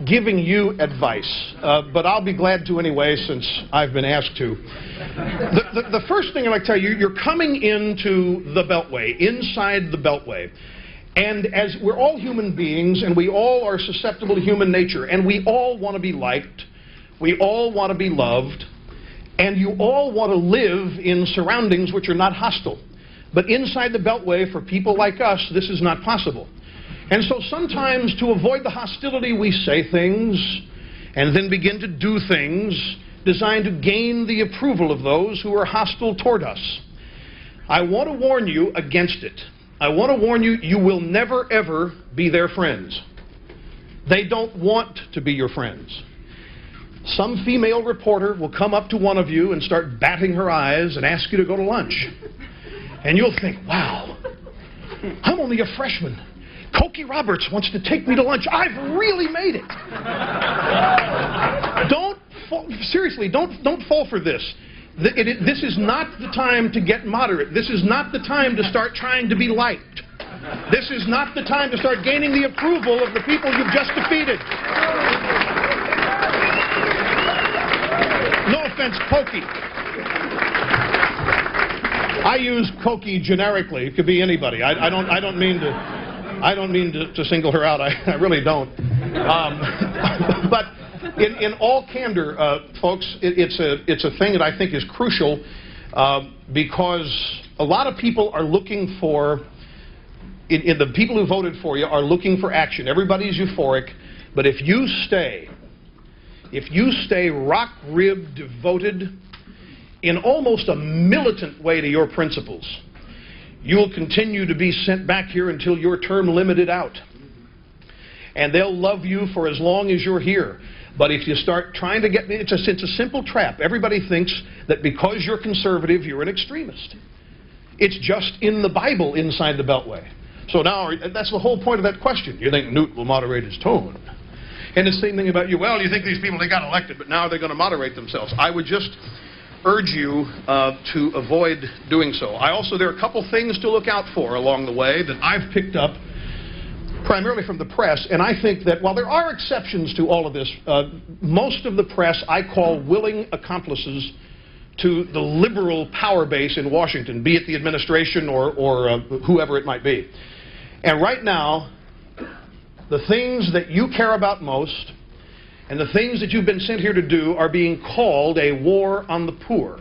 giving you advice, but I'll be glad to anyway, since I've been asked to. The first thing I'd like to tell you, you're coming into the Beltway, inside the Beltway. And as we're all human beings, and we all are susceptible to human nature, and we all want to be liked, we all want to be loved, and you all want to live in surroundings which are not hostile. But inside the Beltway, for people like us, this is not possible. And so sometimes, to avoid the hostility, we say things and then begin to do things designed to gain the approval of those who are hostile toward us. I want to warn you against it. I want to warn you, you will never, ever be their friends. They don't want to be your friends. Some female reporter will come up to one of you and start batting her eyes and ask you to go to lunch. And you'll think, wow, I'm only a freshman. Cokie Roberts wants to take me to lunch. I've really made it. Seriously, don't fall for this. This is not the time to get moderate. This is not the time to start trying to be liked. This is not the time to start gaining the approval of the people you've just defeated. No offense, Cokie. I use Cokie generically. It could be anybody. I don't mean to single her out. I really don't. But in all candor, folks, it's a thing that I think is crucial because a lot of people are looking for, the people who voted for you are looking for action. Everybody's euphoric, but if you stay rock-ribbed, devoted, in almost a militant way to your principles, you'll continue to be sent back here until your term limited out. And they'll love you for as long as you're here. But if you start trying to get, it's a simple trap. Everybody thinks that because you're conservative, you're an extremist. It's just in the Bible inside the Beltway. So now, that's the whole point of that question. You think Newt will moderate his tone? And the same thing about you. Well, you think these people, they got elected, but now they're going to moderate themselves. I would just urge you to avoid doing so. There are a couple things to look out for along the way that I've picked up primarily from the press, and I think that while there are exceptions to all of this, most of the press I call willing accomplices to the liberal power base in Washington, be it the administration or whoever it might be. And right now, the things that you care about most and the things that you've been sent here to do are being called a war on the poor.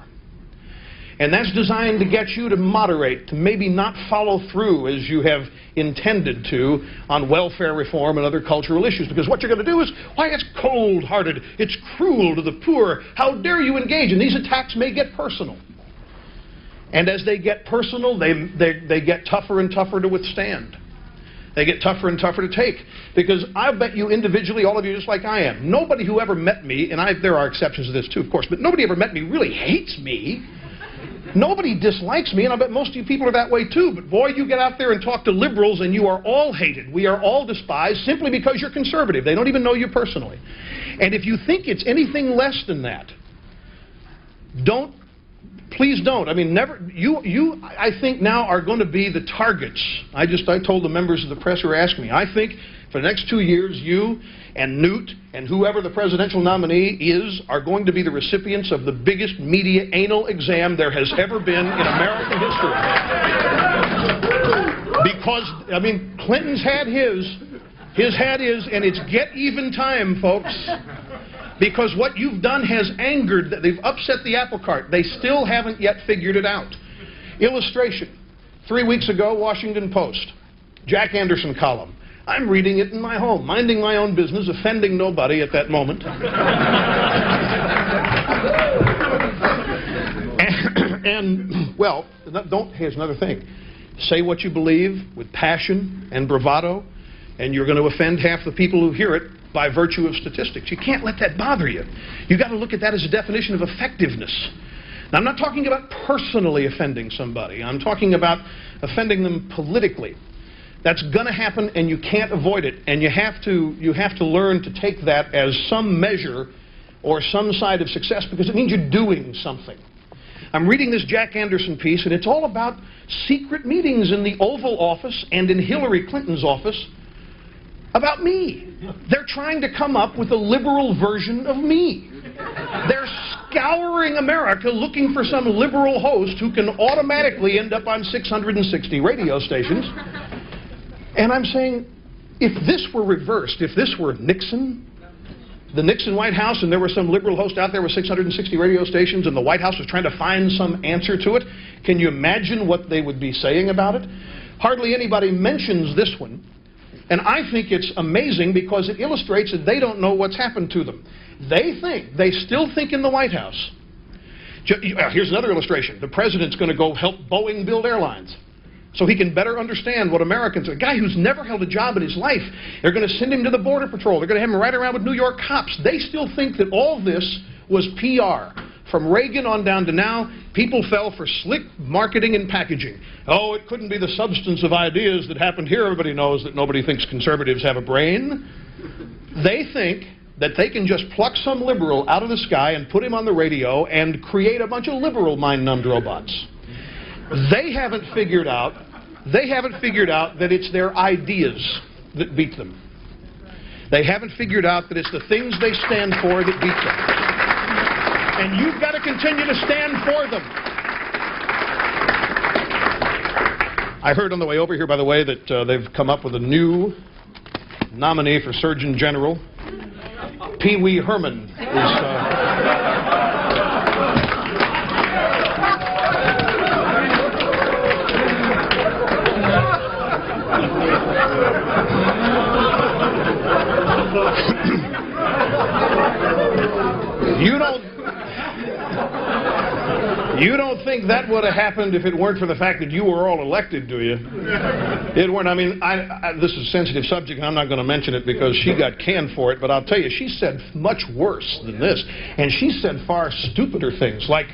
And that's designed to get you to moderate, to maybe not follow through as you have intended to on welfare reform and other cultural issues. Because what you're going to do is, why, it's cold-hearted, it's cruel to the poor, how dare you engage? And these attacks may get personal. And as they get personal, they get tougher and tougher to withstand. They get tougher and tougher to take. Because I bet you individually, all of you just like I am, nobody who ever met me, and there are exceptions to this too, of course, but nobody ever met me really hates me. Nobody dislikes me, and I bet most of you people are that way too. But boy, you get out there and talk to liberals and you are all hated. We are all despised simply because you're conservative. They don't even know you personally. And if you think it's anything less than that, please don't. I mean, never. You, I think now are going to be the targets. I told the members of the press who were asking me, I think for the next 2 years, you and Newt and whoever the presidential nominee is are going to be the recipients of the biggest media anal exam there has ever been in American history. Because, I mean, Clinton's had his had his, and it's get even time, folks. Because what you've done has angered, they've upset the apple cart. They still haven't yet figured it out. Illustration. 3 weeks ago, Washington Post, Jack Anderson column. I'm reading it in my home, minding my own business, offending nobody at that moment. and well, here's another thing. Say what you believe with passion and bravado, and you're going to offend half the people who hear it by virtue of statistics. You can't let that bother you. You've got to look at that as a definition of effectiveness. Now, I'm not talking about personally offending somebody. I'm talking about offending them politically. That's going to happen, and you can't avoid it. And you have to learn to take that as some measure or some side of success, because it means you're doing something. I'm reading this Jack Anderson piece, and it's all about secret meetings in the Oval Office and in Hillary Clinton's office about me. They're trying to come up with a liberal version of me. They're scouring America looking for some liberal host who can automatically end up on 660 radio stations. And I'm saying, if this were reversed, if this were Nixon, the Nixon White House, and there were some liberal host out there with 660 radio stations, and the White House was trying to find some answer to it, can you imagine what they would be saying about it? Hardly anybody mentions this one. And I think it's amazing because it illustrates that they don't know what's happened to them. They still think in the White House. Here's another illustration. The president's going to go help Boeing build airlines so he can better understand what Americans, a guy who's never held a job in his life, they're going to send him to the Border Patrol. They're going to have him ride around with New York cops. They still think that all this was PR. From Reagan on down to now, people fell for slick marketing and packaging. Oh, it couldn't be the substance of ideas that happened here. Everybody knows that nobody thinks conservatives have a brain. They think that they can just pluck some liberal out of the sky and put him on the radio and create a bunch of liberal mind-numbed robots. They haven't figured out that it's their ideas that beat them. They haven't figured out that it's the things they stand for that beat them. And you've got to continue to stand for them. I heard on the way over here, by the way, that they've come up with a new nominee for Surgeon General. Pee Wee Herman is... You don't think that would have happened if it weren't for the fact that you were all elected, do you? It weren't. I mean, this is a sensitive subject, and I'm not going to mention it because she got canned for it, but I'll tell you, she said much worse than this. And she said far stupider things, like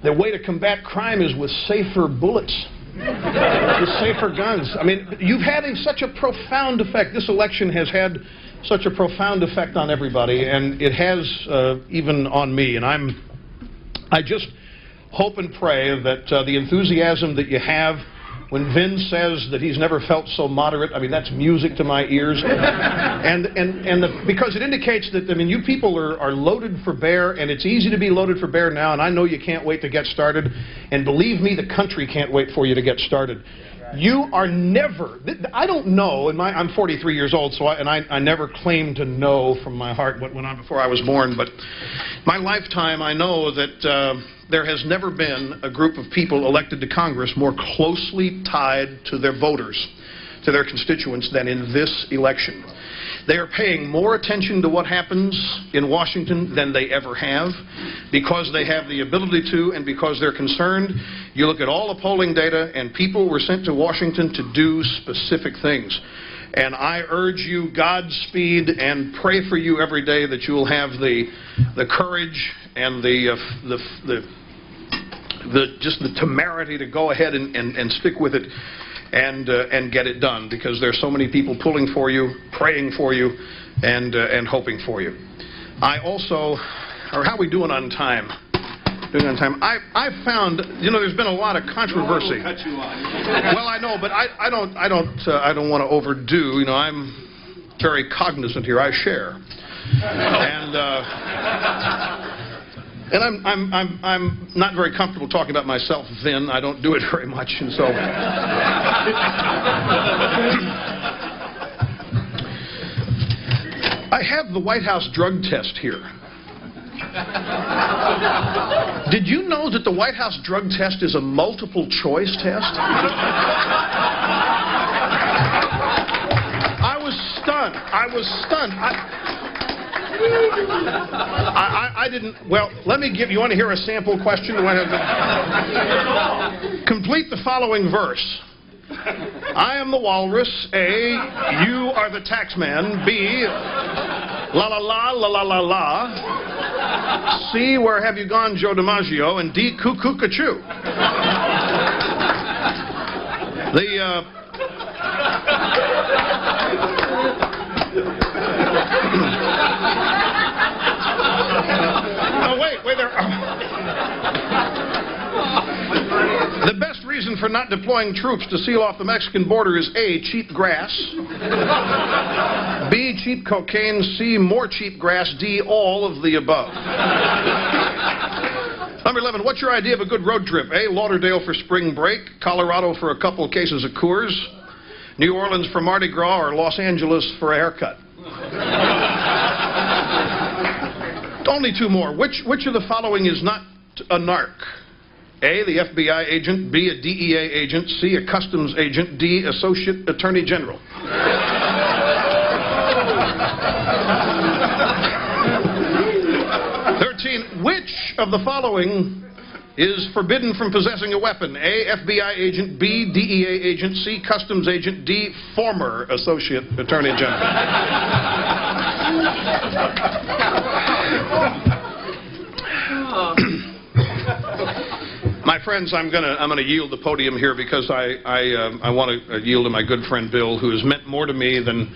the way to combat crime is with safer bullets, with safer guns. I mean, you've had such a profound effect. This election has had such a profound effect on everybody, and it has even on me. And I just hope and pray that the enthusiasm that you have when Vin says that he's never felt so moderate, I mean, that's music to my ears. Because it indicates that, I mean, you people are loaded for bear, and it's easy to be loaded for bear now, and I know you can't wait to get started. And believe me, the country can't wait for you to get started. You are never, I don't know, and I'm 43 years old, so I never claimed to know from my heart what went on before I was born, but my lifetime, I know that there has never been a group of people elected to Congress more closely tied to their voters, to their constituents, than in this election. They are paying more attention to what happens in Washington than they ever have, because they have the ability to and because they're concerned. You look at all the polling data, and people were sent to Washington to do specific things. And I urge you, Godspeed, and pray for you every day that you will have the courage and just the temerity to go ahead and stick with it and get it done, because there's so many people pulling for you, praying for you, and hoping for you. I also, or how are we doing on time? I found, you know, there's been a lot of controversy. Well, I know, but I don't want to overdo. You know, I'm very cognizant here. I share, and I'm not very comfortable talking about myself, Vin. I don't do it very much, and so. I have the White House drug test here. Did you know that the White House drug test is a multiple choice test? I was stunned. I didn't, well, let me give you, want to hear a sample question? Do I have complete the following verse. I am the walrus. A, you are the taxman. B, la la la la la la la. C, where have you gone, Joe DiMaggio? And D, cuckoo-ca-choo. Oh, wait, there. The best reason for not deploying troops to seal off the Mexican border is A, cheap grass, B, cheap cocaine, C, more cheap grass, D, all of the above. Number 11, what's your idea of a good road trip? A, Lauderdale for spring break, Colorado for a couple cases of Coors, New Orleans for Mardi Gras, or Los Angeles for a haircut. Only two more. Which of the following is not a narc? A, the FBI agent, B, a DEA agent, C, a customs agent, D, associate attorney general. 13, which of the following is forbidden from possessing a weapon? A, FBI agent, B, DEA agent, C, customs agent, D, former associate attorney general. My friends, I'm gonna yield the podium here because I want to yield to my good friend Bill, who has meant more to me than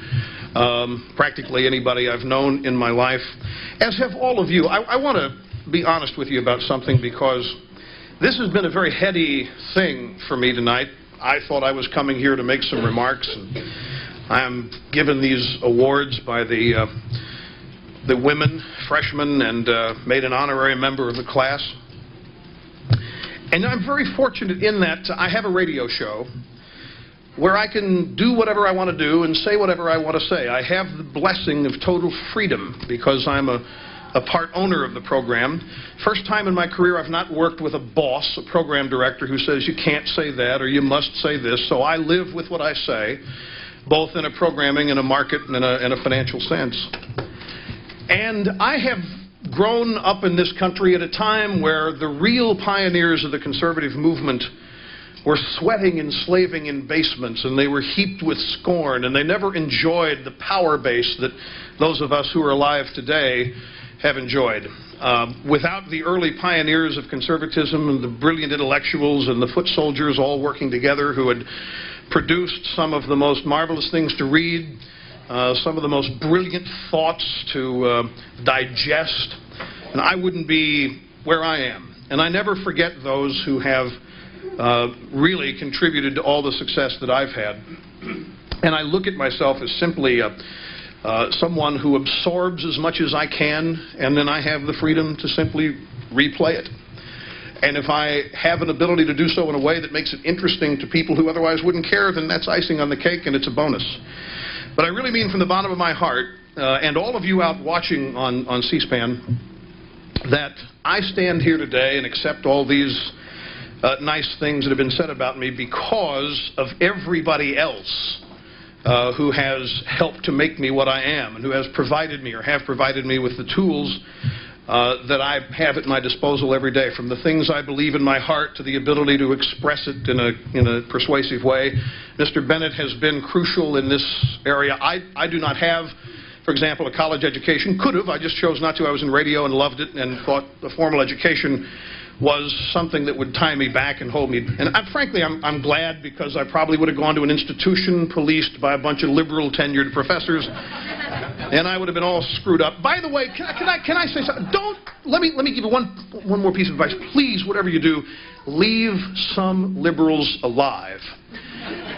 practically anybody I've known in my life, as have all of you. I want to be honest with you about something, because this has been a very heady thing for me tonight. I thought I was coming here to make some remarks, and I'm given these awards by the women, freshmen, and made an honorary member of the class. And I'm very fortunate in that I have a radio show, where I can do whatever I want to do and say whatever I want to say. I have the blessing of total freedom because I'm a part owner of the program. First time in my career I've not worked with a boss, a program director who says you can't say that or you must say this. So I live with what I say, both in a programming and a market and in a financial sense. And I have grown up in this country at a time where the real pioneers of the conservative movement were sweating and slaving in basements, and they were heaped with scorn, and they never enjoyed the power base that those of us who are alive today have enjoyed. Without the early pioneers of conservatism and the brilliant intellectuals and the foot soldiers all working together who had produced some of the most marvelous things to read, some of the most brilliant thoughts to digest, and I wouldn't be where I am. And I never forget those who have really contributed to all the success that I've had. And I look at myself as simply someone who absorbs as much as I can, and then I have the freedom to simply replay it. And if I have an ability to do so in a way that makes it interesting to people who otherwise wouldn't care, then that's icing on the cake and it's a bonus. But I really mean from the bottom of my heart, and all of you out watching on C-SPAN, that I stand here today and accept all these nice things that have been said about me because of everybody else who has helped to make me what I am and who has provided me or have provided me with the tools that I have at my disposal every day, from the things I believe in my heart to the ability to express it in a persuasive way. Mr. Bennett has been crucial in this area. I do not have, for example, a college education. Could have. I just chose not to. I was in radio and loved it and thought a formal education was something that would tie me back and hold me. And frankly, I'm glad, because I probably would have gone to an institution policed by a bunch of liberal tenured professors, and I would have been all screwed up. By the way, can I say something? Let me give you one more piece of advice. Please, whatever you do, leave some liberals alive.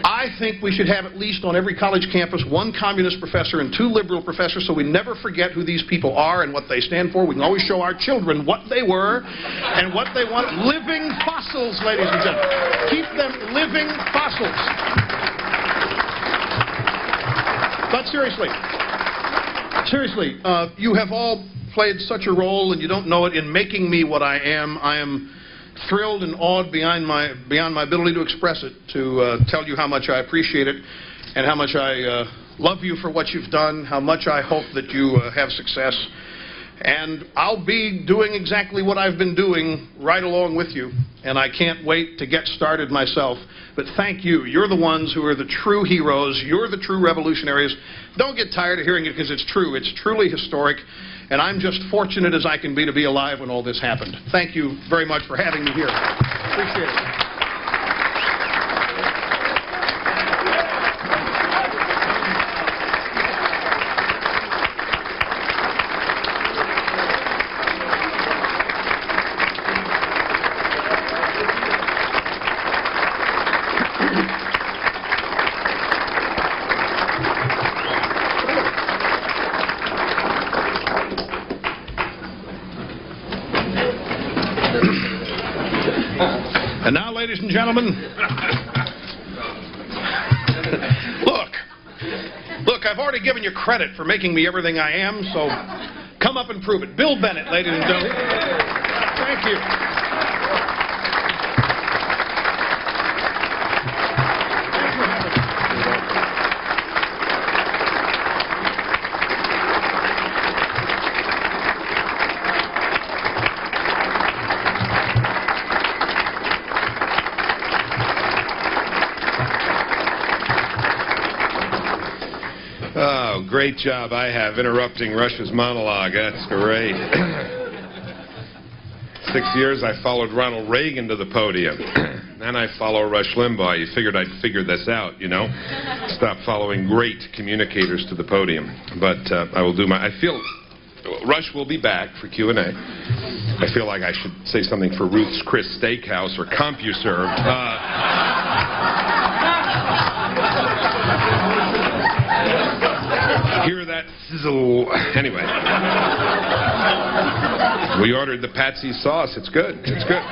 I think we should have at least on every college campus one communist professor and 2 liberal professors, so we never forget who these people are and what they stand for. We can always show our children what they were and what they want. Living fossils, ladies and gentlemen. Keep them living fossils. But seriously, you have all played such a role, and you don't know it, in making me what I am. I am thrilled and awed beyond my ability to express it, to tell you how much I appreciate it and how much I love you for what you've done, how much I hope that you have success. And I'll be doing exactly what I've been doing right along with you, and I can't wait to get started myself. But thank you. You're the ones who are the true heroes. You're the true revolutionaries. Don't get tired of hearing it, because it's true. It's truly historic. And I'm just fortunate as I can be to be alive when all this happened. Thank you very much for having me here. Appreciate it. And now, ladies and gentlemen, look, I've already given you credit for making me everything I am, so come up and prove it. Bill Bennett, ladies and gentlemen. Thank you. Oh, great job I have interrupting Rush's monologue. That's great. 6 years I followed Ronald Reagan to the podium. Then I follow Rush Limbaugh. You figured I'd figure this out, you know? Stop following great communicators to the podium. But I will do my... I feel Rush will be back for Q&A. I feel like I should say something for Ruth's Chris Steakhouse or CompuServe. Hear that sizzle. Anyway. We ordered the Patsy sauce. It's good. It's good.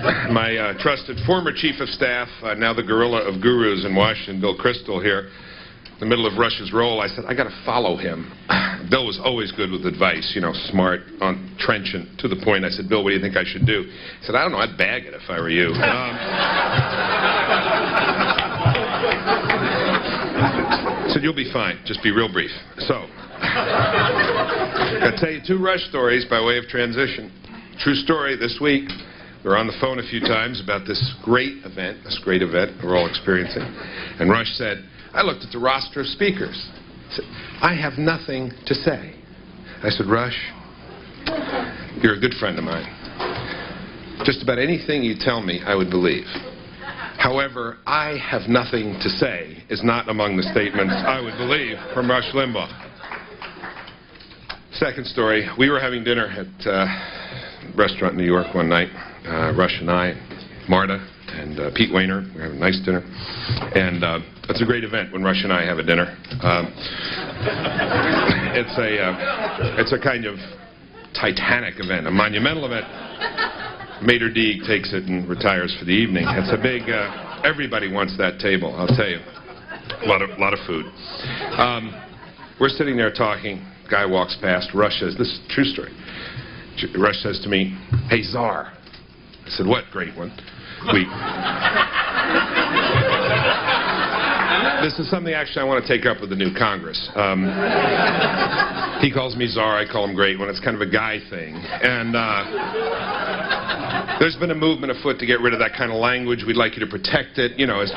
My trusted former chief of staff, now the gorilla of gurus in Washington, Bill Kristol here, in the middle of Rush's role, I said, I got to follow him. Bill was always good with advice, you know, smart, trenchant, to the point. I said, Bill, what do you think I should do? He said, I don't know, I'd bag it if I were you. I said, you'll be fine, just be real brief. So, I'll tell you 2 Rush stories by way of transition. True story, this week, we were on the phone a few times about this great event we're all experiencing. And Rush said, I looked at the roster of speakers. I said, I have nothing to say. I said, Rush, you're a good friend of mine. Just about anything you tell me, I would believe. However, I have nothing to say is not among the statements I would believe from Rush Limbaugh. Second story, we were having dinner at a restaurant in New York one night, Rush and I, Marta, and Pete Wayner. We were having a nice dinner. And it's a great event when Rush and I have a dinner. It's a kind of titanic event, a monumental event. Mater D takes it and retires for the evening. It's a big, everybody wants that table, I'll tell you. A lot of food. We're sitting there talking. Guy walks past. Rush says, this is a true story. Rush says to me, hey, Czar. I said, what great one? This is something actually I want to take up with the new Congress. He calls me Czar, I call him Great One. It's kind of a guy thing. And there's been a movement afoot to get rid of that kind of language. We'd like you to protect it. You know, it's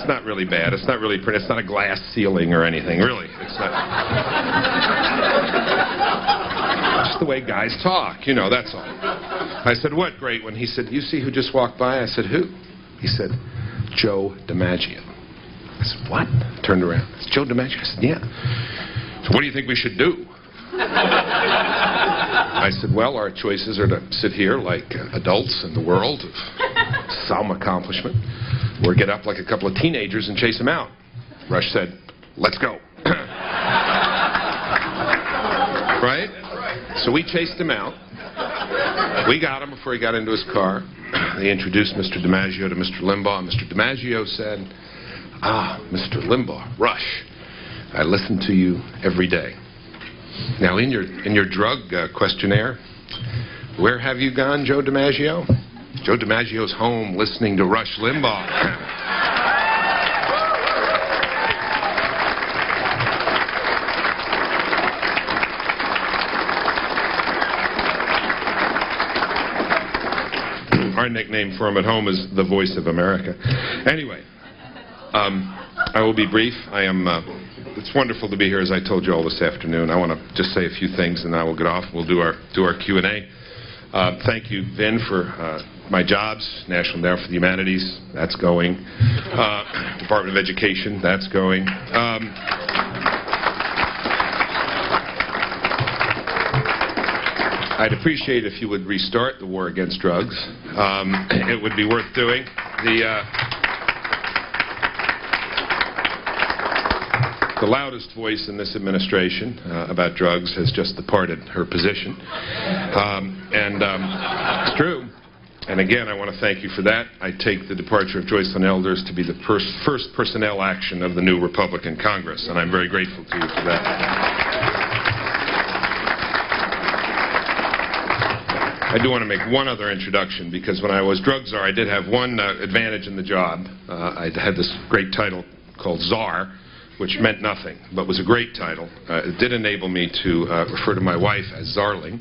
not really bad. It's not a glass ceiling or anything, really. It's not. Just the way guys talk, you know, that's all. I said, what great one? He said, you see who just walked by? I said, who? He said, Joe DiMaggio. I said, what? I turned around. It's Joe DiMaggio. I said, yeah. So what do you think we should do? I said, well, our choices are to sit here like adults in the world of some accomplishment, or get up like a couple of teenagers and chase him out. Rush said, let's go. Right? So we chased him out. We got him before he got into his car. They introduced Mr. DiMaggio to Mr. Limbaugh. Mr. DiMaggio said, Mr. Limbaugh, Rush, I listen to you every day. Now, in your drug questionnaire, where have you gone, Joe DiMaggio? Joe DiMaggio's home listening to Rush Limbaugh. Our nickname for him at home is the Voice of America. Anyway, I will be brief. It's wonderful to be here, as I told you all this afternoon. I want to just say a few things, and then we'll get off. We'll do our Q&A. Thank you, Vin, for my jobs. National Endowment for the Humanities, that's going. Department of Education, that's going. I'd appreciate if you would restart the war against drugs. It would be worth doing. The loudest voice in this administration about drugs has just departed her position. It's true. And again, I want to thank you for that. I take the departure of Joycelyn Elders to be the first personnel action of the new Republican Congress, and I'm very grateful to you for that. I do want to make one other introduction, because when I was drug czar, I did have one advantage in the job. I had this great title called Czar, which meant nothing, but was a great title. It did enable me to refer to my wife as Zarling,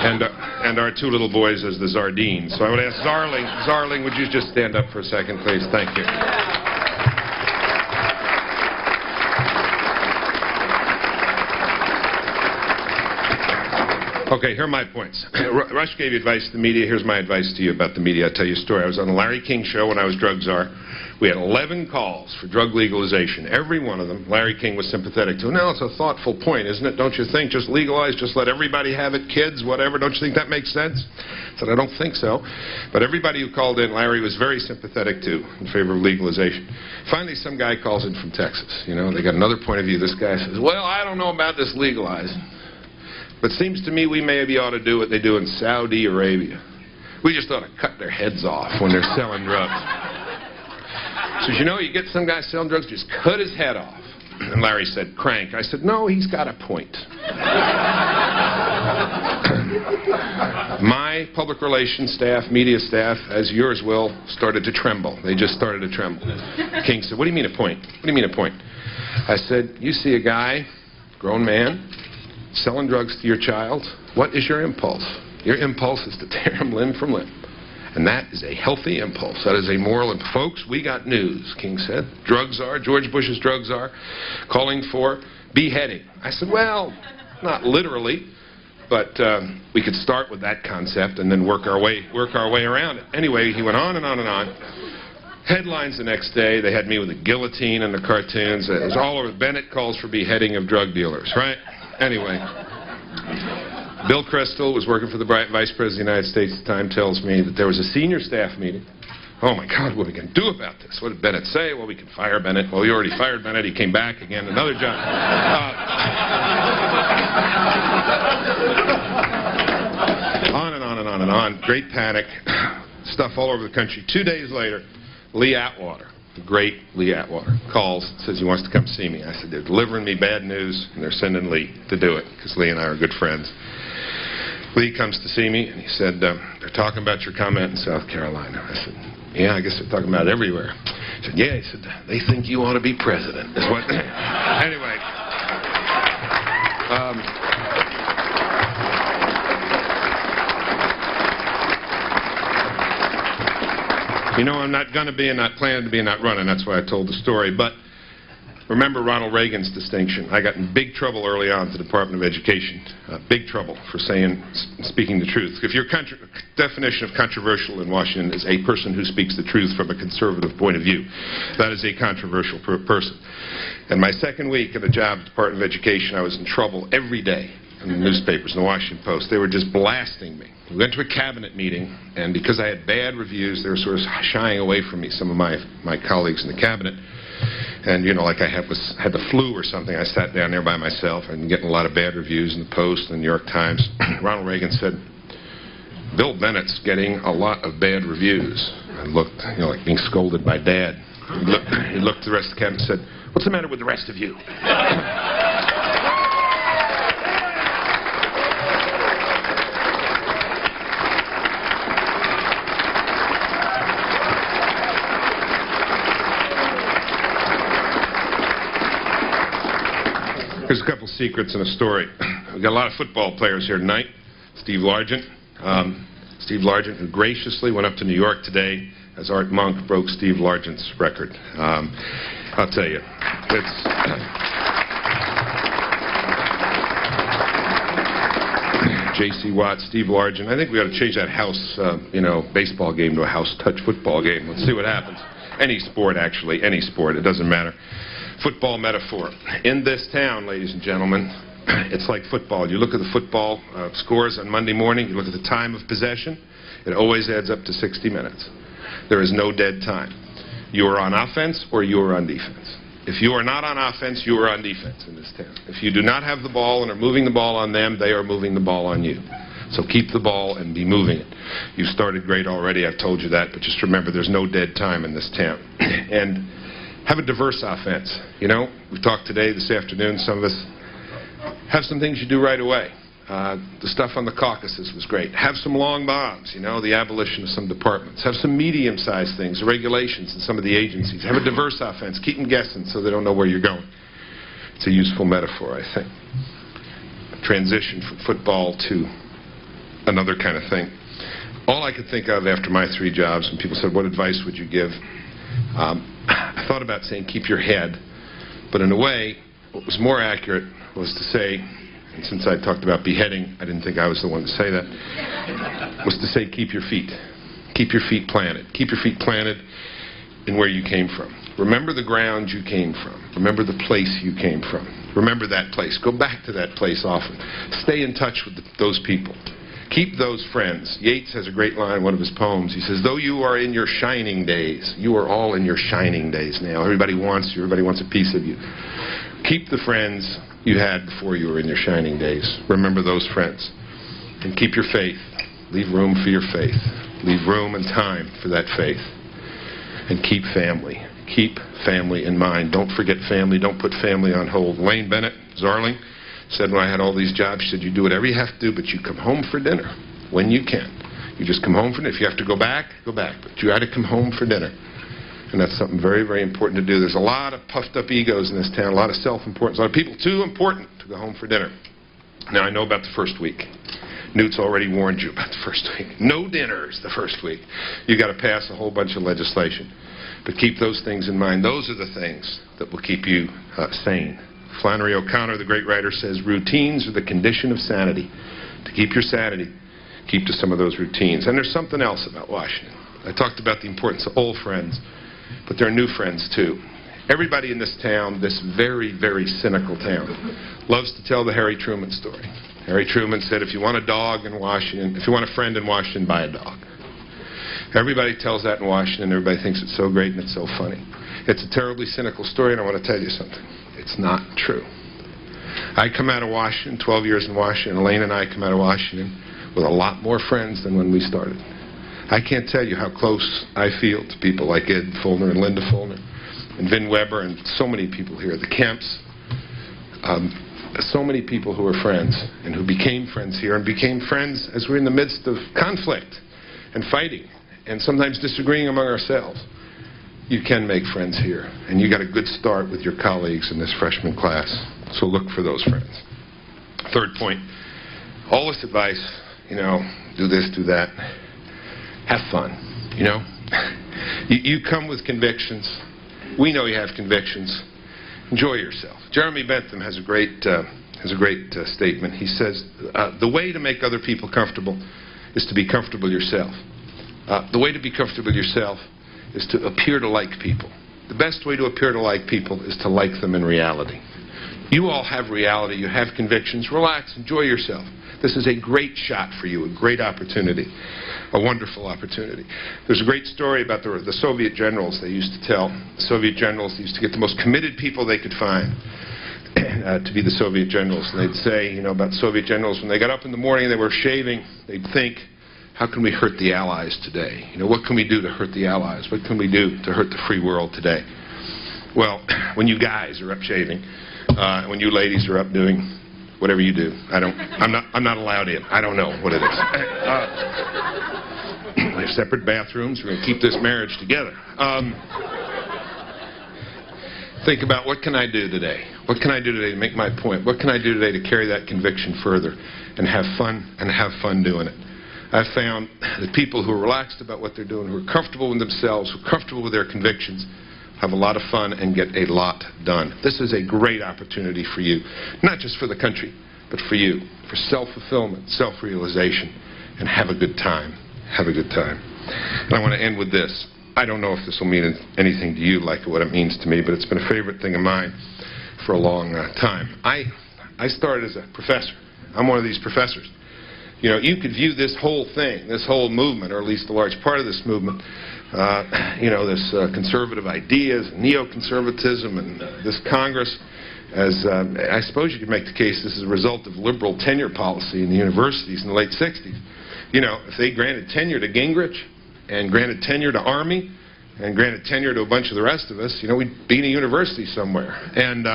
and our 2 little boys as the Zardines. So I would ask Zarling, would you just stand up for a second, please? Thank you. Okay, here are my points. Rush gave you advice to the media. Here's my advice to you about the media. I'll tell you a story. I was on the Larry King show when I was drug czar. We had 11 calls for drug legalization. Every one of them, Larry King was sympathetic to. No, it's a thoughtful point, isn't it? Don't you think? Just legalize, just let everybody have it, kids, whatever. Don't you think that makes sense? I said, I don't think so. But everybody who called in, Larry was very sympathetic to, in favor of legalization. Finally, some guy calls in from Texas. You know, they got another point of view. This guy says, well, I don't know about this legalizing. But seems to me we maybe ought to do what they do in Saudi Arabia. We just ought to cut their heads off when they're selling drugs. Says, you know, you get some guy selling drugs, just cut his head off. And Larry said, crank. I said, no, he's got a point. My public relations staff, media staff, as yours will, started to tremble. They just started to tremble. King said, what do you mean a point? What do you mean a point? I said, you see a guy, grown man, selling drugs to your child. What is your impulse? Your impulse is to tear him limb from limb. And that is a healthy impulse. That is a moral impulse. Folks, we got news, King said. Drug czar, George Bush's drug czar, calling for beheading. I said, well, not literally, but we could start with that concept and then work our way around it. Anyway, he went on and on and on. Headlines the next day, they had me with a guillotine in the cartoons. It was all over. Bennett calls for beheading of drug dealers, right? Anyway. Bill Kristol was working for the Vice President of the United States at the time, tells me that there was a senior staff meeting. Oh my God, what are we going to do about this? What did Bennett say? Well, we can fire Bennett. Well, we already fired Bennett. He came back again, another job. On and on and on and on. Great panic. Stuff all over the country. 2 days later, Lee Atwater, the great Lee Atwater, calls, says he wants to come see me. I said, they're delivering me bad news, and they're sending Lee to do it, because Lee and I are good friends. Lee comes to see me, and he said, they're talking about your comment in South Carolina. I said, yeah, I guess they're talking about it everywhere. He said, yeah, he said, they think you ought to be president. Is what. Anyway. You know, I'm not going to be and not planning to be and not running. That's why I told the story. But remember Ronald Reagan's distinction. I got in big trouble early on at the Department of Education. Big trouble for speaking the truth. If your definition of controversial in Washington is a person who speaks the truth from a conservative point of view, that is a controversial person. And my second week at the job at the Department of Education, I was in trouble every day in the newspapers, in the Washington Post. They were just blasting me. We went to a cabinet meeting, and because I had bad reviews, they were sort of shying away from me, some of my colleagues in the cabinet. And, you know, like I had the flu or something, I sat down there by myself and getting a lot of bad reviews in the Post and the New York Times. Ronald Reagan said, Bill Bennett's getting a lot of bad reviews. I looked, you know, like being scolded by Dad. He looked at the rest of the cabinet and said, what's the matter with the rest of you? Here's a couple secrets and a story. We've got a lot of football players here tonight. Steve Largent. Steve Largent, who graciously went up to New York today as Art Monk broke Steve Largent's record. I'll tell you, it's... J.C. Watt, Steve Largent. I think we ought to change that house, baseball game to a house touch football game. Let's see what happens. Any sport, actually. Any sport. It doesn't matter. Football metaphor. In this town, ladies and gentlemen, it's like football. You look at the football scores on Monday morning, you look at the time of possession, it always adds up to 60 minutes. There is no dead time. You are on offense or you are on defense. If you are not on offense, you are on defense in this town. If you do not have the ball and are moving the ball on them, they are moving the ball on you. So keep the ball and be moving it. You've started great already, I've told you that, but just remember there's no dead time in this town. And have a diverse offense. You know, we talked today, this afternoon, some of us have some things you do right away. The stuff on the Caucasus was great. Have some long bombs, you know, the abolition of some departments. Have some medium-sized things, the regulations in some of the agencies. Have a diverse offense. Keep them guessing so they don't know where you're going. It's a useful metaphor, I think. Transition from football to another kind of thing. All I could think of after my 3 jobs, when people said, what advice would you give? I thought about saying keep your head, but in a way, what was more accurate was to say, and since I talked about beheading, I didn't think I was the one to say that, was to say keep your feet. Keep your feet planted. Keep your feet planted in where you came from. Remember the ground you came from. Remember the place you came from. Remember that place. Go back to that place often. Stay in touch with those people. Keep those friends. Yeats has a great line in one of his poems. He says, though you are in your shining days, you are all in your shining days now. Everybody wants you. Everybody wants a piece of you. Keep the friends you had before you were in your shining days. Remember those friends. And keep your faith. Leave room for your faith. Leave room and time for that faith. And keep family. Keep family in mind. Don't forget family. Don't put family on hold. Wayne Bennett, Zarling, said when I had all these jobs, she said, you do whatever you have to do, but you come home for dinner when you can. You just come home for dinner. If you have to go back, go back. But you got to come home for dinner. And that's something very, very important to do. There's a lot of puffed up egos in this town, a lot of self-importance, a lot of people too important to go home for dinner. Now, I know about the first week. Newt's already warned you about the first week. No dinners the first week. You got to pass a whole bunch of legislation. But keep those things in mind. Those are the things that will keep you sane. Flannery O'Connor, the great writer, says routines are the condition of sanity. To keep your sanity, keep to some of those routines. And there's something else about Washington. I talked about the importance of old friends, but there are new friends too. Everybody in this town, this very, very cynical town, loves to tell the Harry Truman story. Harry Truman said, if you want a dog in Washington, if you want a friend in Washington, buy a dog. Everybody tells that in Washington. Everybody thinks it's so great and it's so funny. It's a terribly cynical story, and I want to tell you something. It's not true. I come out of Washington, 12 years in Washington. Elaine and I come out of Washington with a lot more friends than when we started. I can't tell you how close I feel to people like Ed Fulner and Linda Fulner and Vin Weber and so many people here, the Kemps. So many people who are friends and who became friends here and became friends as we're in the midst of conflict and fighting and sometimes disagreeing among ourselves. You can make friends here, and you got a good start with your colleagues in this freshman class. So look for those friends. Third point, all this advice, do this, do that. Have fun, You come with convictions. We know you have convictions. Enjoy yourself. Jeremy Bentham has a great statement. He says, the way to make other people comfortable is to be comfortable yourself. The way to be comfortable yourself is to appear to like people. The best way to appear to like people is to like them in reality. You all have reality. You have convictions. Relax. Enjoy yourself. This is a great shot for you, a great opportunity, a wonderful opportunity. There's a great story about the Soviet generals they used to tell. The Soviet generals used to get the most committed people they could find to be the Soviet generals. And they'd say, about Soviet generals, when they got up in the morning, they were shaving, they'd think, how can we hurt the Allies today? What can we do to hurt the Allies? What can we do to hurt the free world today? Well, when you guys are up shaving, when you ladies are up doing whatever you do, I'm not allowed in. I don't know what it is. We have separate bathrooms. We're going to keep this marriage together. Think about, what can I do today? What can I do today to make my point? What can I do today to carry that conviction further and have fun doing it? I've found that people who are relaxed about what they're doing, who are comfortable with themselves, who are comfortable with their convictions, have a lot of fun and get a lot done. This is a great opportunity for you, not just for the country, but for you, for self-fulfillment, self-realization, and have a good time. Have a good time. And I want to end with this. I don't know if this will mean anything to you like what it means to me, but it's been a favorite thing of mine for a long time. I started as a professor. I'm one of these professors. You could view this whole thing, this whole movement, or at least a large part of this movement, this conservative ideas, neoconservatism, and this Congress, as I suppose you could make the case this is a result of liberal tenure policy in the universities in the late 60s. If they granted tenure to Gingrich and granted tenure to Army and granted tenure to a bunch of the rest of us, we'd be in a university somewhere. And,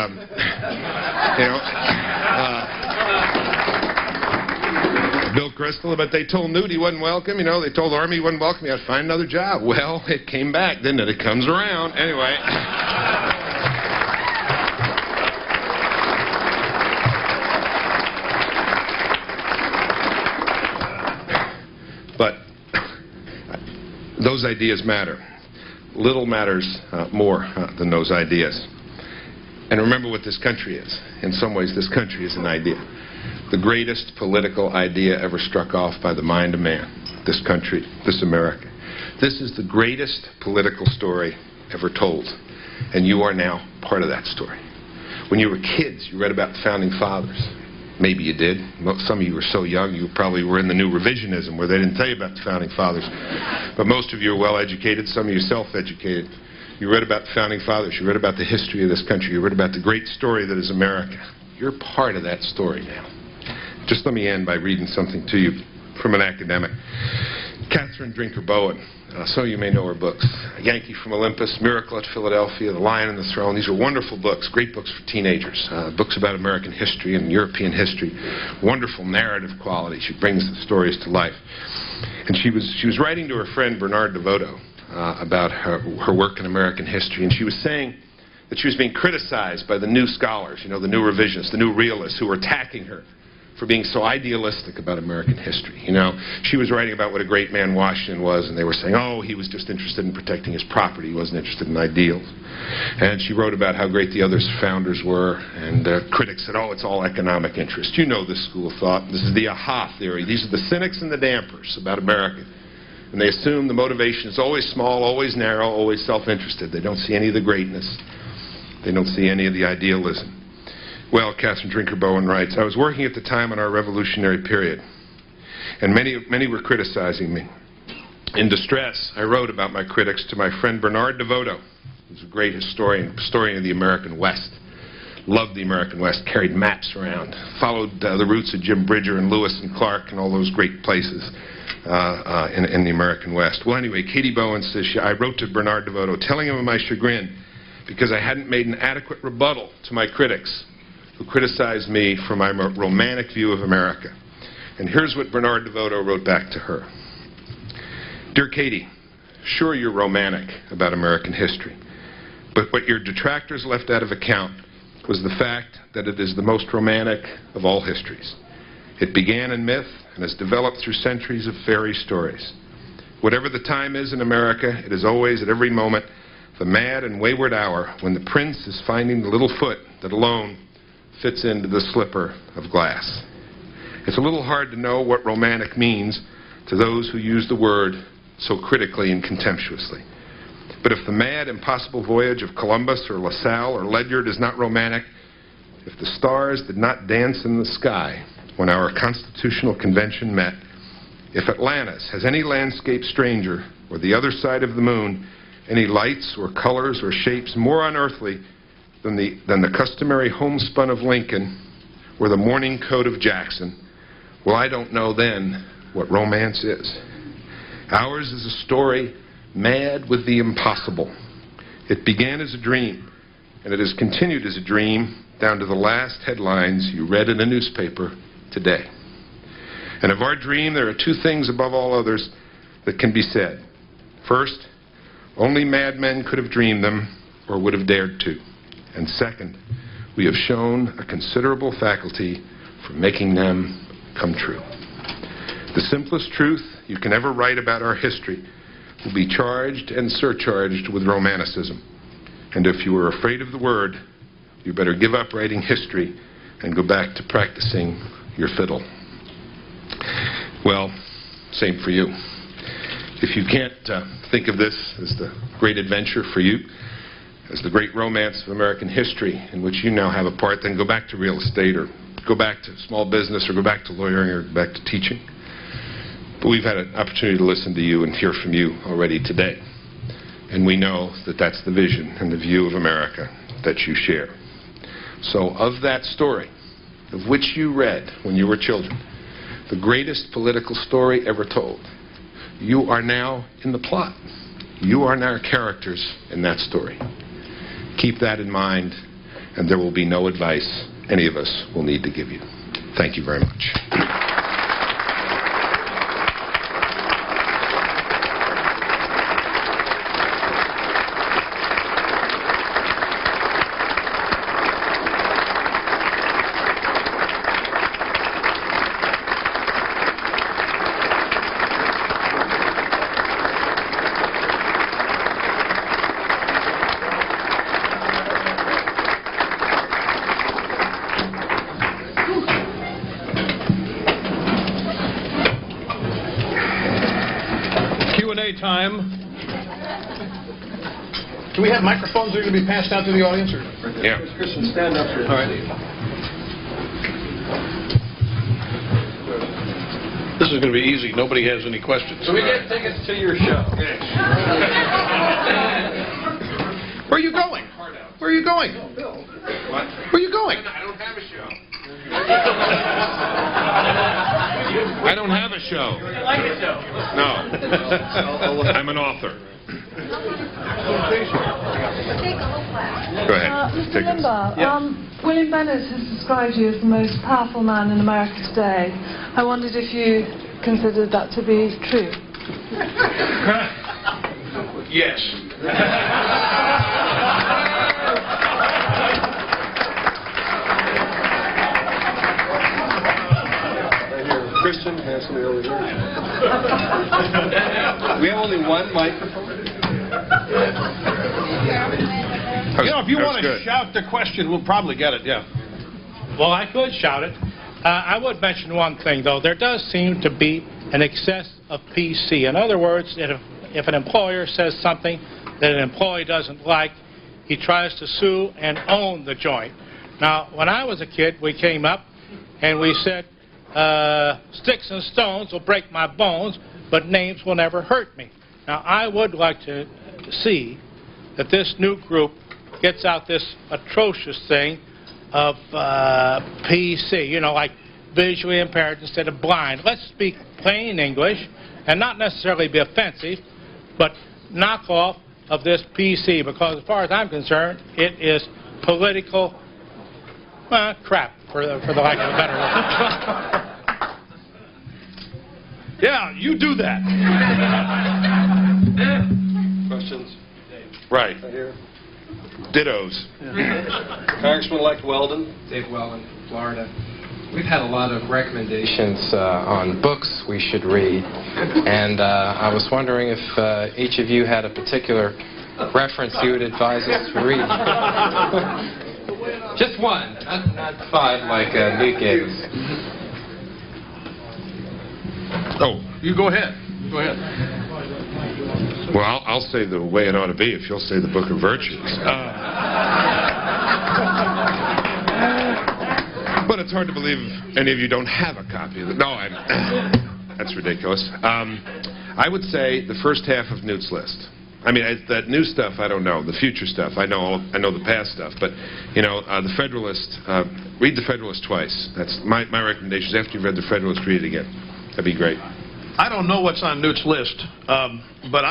Bill Kristol, but they told Newt he wasn't welcome. They told Army he wasn't welcome. He had to find another job. Well, it came back, didn't it? It comes around. Anyway. But those ideas matter. Little matters more than those ideas. And remember what this country is. In some ways, this country is an idea. The greatest political idea ever struck off by the mind of man. This country, this America. This is the greatest political story ever told. And you are now part of that story. When you were kids, you read about the Founding Fathers. Maybe you did. Some of you were so young, you probably were in the new revisionism where they didn't tell you about the Founding Fathers. But most of you are well-educated. Some of you are self-educated. You read about the Founding Fathers. You read about the history of this country. You read about the great story that is America. You're part of that story now. Just let me end by reading something to you from an academic. Catherine Drinker Bowen. Some of you may know her books. A Yankee from Olympus, Miracle at Philadelphia, The Lion and the Throne. These are wonderful books, great books for teenagers. Books about American history and European history. Wonderful narrative quality. She brings the stories to life. And she was writing to her friend Bernard DeVoto about her work in American history. And she was saying that she was being criticized by the new scholars, you know, the new revisionists, the new realists who were attacking her for being so idealistic about American history. You know, she was writing about what a great man Washington was, and they were saying, oh, he was just interested in protecting his property. He wasn't interested in ideals. And she wrote about how great the other founders were, and critics said, oh, it's all economic interest. You know this school of thought. This is the aha theory. These are the cynics and the dampers about America. And they assume the motivation is always small, always narrow, always self-interested. They don't see any of the greatness. They don't see any of the idealism. Well, Catherine Drinker Bowen writes, I was working at the time on our revolutionary period, and many were criticizing me. In distress, I wrote about my critics to my friend Bernard DeVoto, who's a great historian of the American West. Loved the American West, carried maps around, followed the routes of Jim Bridger and Lewis and Clark and all those great places in the American West. Well, anyway, Katie Bowen says, I wrote to Bernard DeVoto telling him of my chagrin because I hadn't made an adequate rebuttal to my critics who criticized me for my romantic view of America. And here's what Bernard DeVoto wrote back to her. Dear Katie, sure you're romantic about American history, but what your detractors left out of account was the fact that it is the most romantic of all histories. It began in myth and has developed through centuries of fairy stories. Whatever the time is in America, it is always, at every moment, the mad and wayward hour when the prince is finding the little foot that alone fits into the slipper of glass. It's a little hard to know what romantic means to those who use the word so critically and contemptuously. But if the mad, impossible voyage of Columbus or LaSalle or Ledyard is not romantic, if the stars did not dance in the sky when our Constitutional Convention met, if Atlantis has any landscape stranger or the other side of the moon, any lights or colors or shapes more unearthly than the customary homespun of Lincoln or the morning coat of Jackson, well, I don't know then what romance is. Ours is a story mad with the impossible. It began as a dream, and it has continued as a dream down to the last headlines you read in a newspaper today. And of our dream, there are two things above all others that can be said. First, only madmen could have dreamed them or would have dared to. And second, we have shown a considerable faculty for making them come true. The simplest truth you can ever write about our history will be charged and surcharged with romanticism. And if you are afraid of the word, you better give up writing history and go back to practicing your fiddle. Well, same for you. If you can't think of this as the great adventure for you, as the great romance of American history in which you now have a part, then go back to real estate or go back to small business or go back to lawyering or go back to teaching. But we've had an opportunity to listen to you and hear from you already today. And we know that that's the vision and the view of America that you share. So of that story, of which you read when you were children, the greatest political story ever told, you are now in the plot. You are now characters in that story. Keep that in mind, and there will be no advice any of us will need to give you. Thank you very much. Time. Do we have microphones that are going to be passed out to the audience? Or? Yeah. Kristen, stand up here. All right. This is going to be easy. Nobody has any questions. So we get tickets to your show. Where are you going? Where are you going? What? Where are you going? I don't have a show. I don't have a show. You like a show? No. I'm an author. Go ahead. Mr. Take this. Limbaugh, William Bennett has described you as the most powerful man in America today. I wondered if you considered that to be true. Yes. Christian, have somebody over here. We have only one microphone. You know, if you want to good. shout the question, we'll probably get it, yeah. Well, I could shout it. I would mention one thing, though. There does seem to be an excess of PC. In other words, if an employer says something that an employee doesn't like, he tries to sue and own the joint. Now, when I was a kid, we came up and we said, sticks and stones will break my bones, but names will never hurt me. Now, I would like to see that this new group gets out this atrocious thing of PC, you know, like visually impaired instead of blind. Let's speak plain English and not necessarily be offensive, but knock off of this PC, because as far as I'm concerned, it is political crap, for the lack of a better word. Yeah, you do that. Questions? Right. Right here. Dittos. Congressman-elect Weldon. Dave Weldon, Florida. We've had a lot of recommendations on books we should read, and I was wondering if each of you had a particular reference you would advise us to read. Just one, not five like Newt gave us. Oh, you go ahead. Go ahead. Well, I'll say The Way It Ought to Be if you'll say The Book of Virtues. But it's hard to believe any of you don't have a copy of it. No, that's ridiculous. I would say the first half of Newt's list. I mean, that new stuff, I don't know. The future stuff, I know the past stuff. But, you know, the Federalist, read the Federalist twice. That's my recommendation. After you've read the Federalist, read it again. That'd be great. I don't know what's on Newt's list, but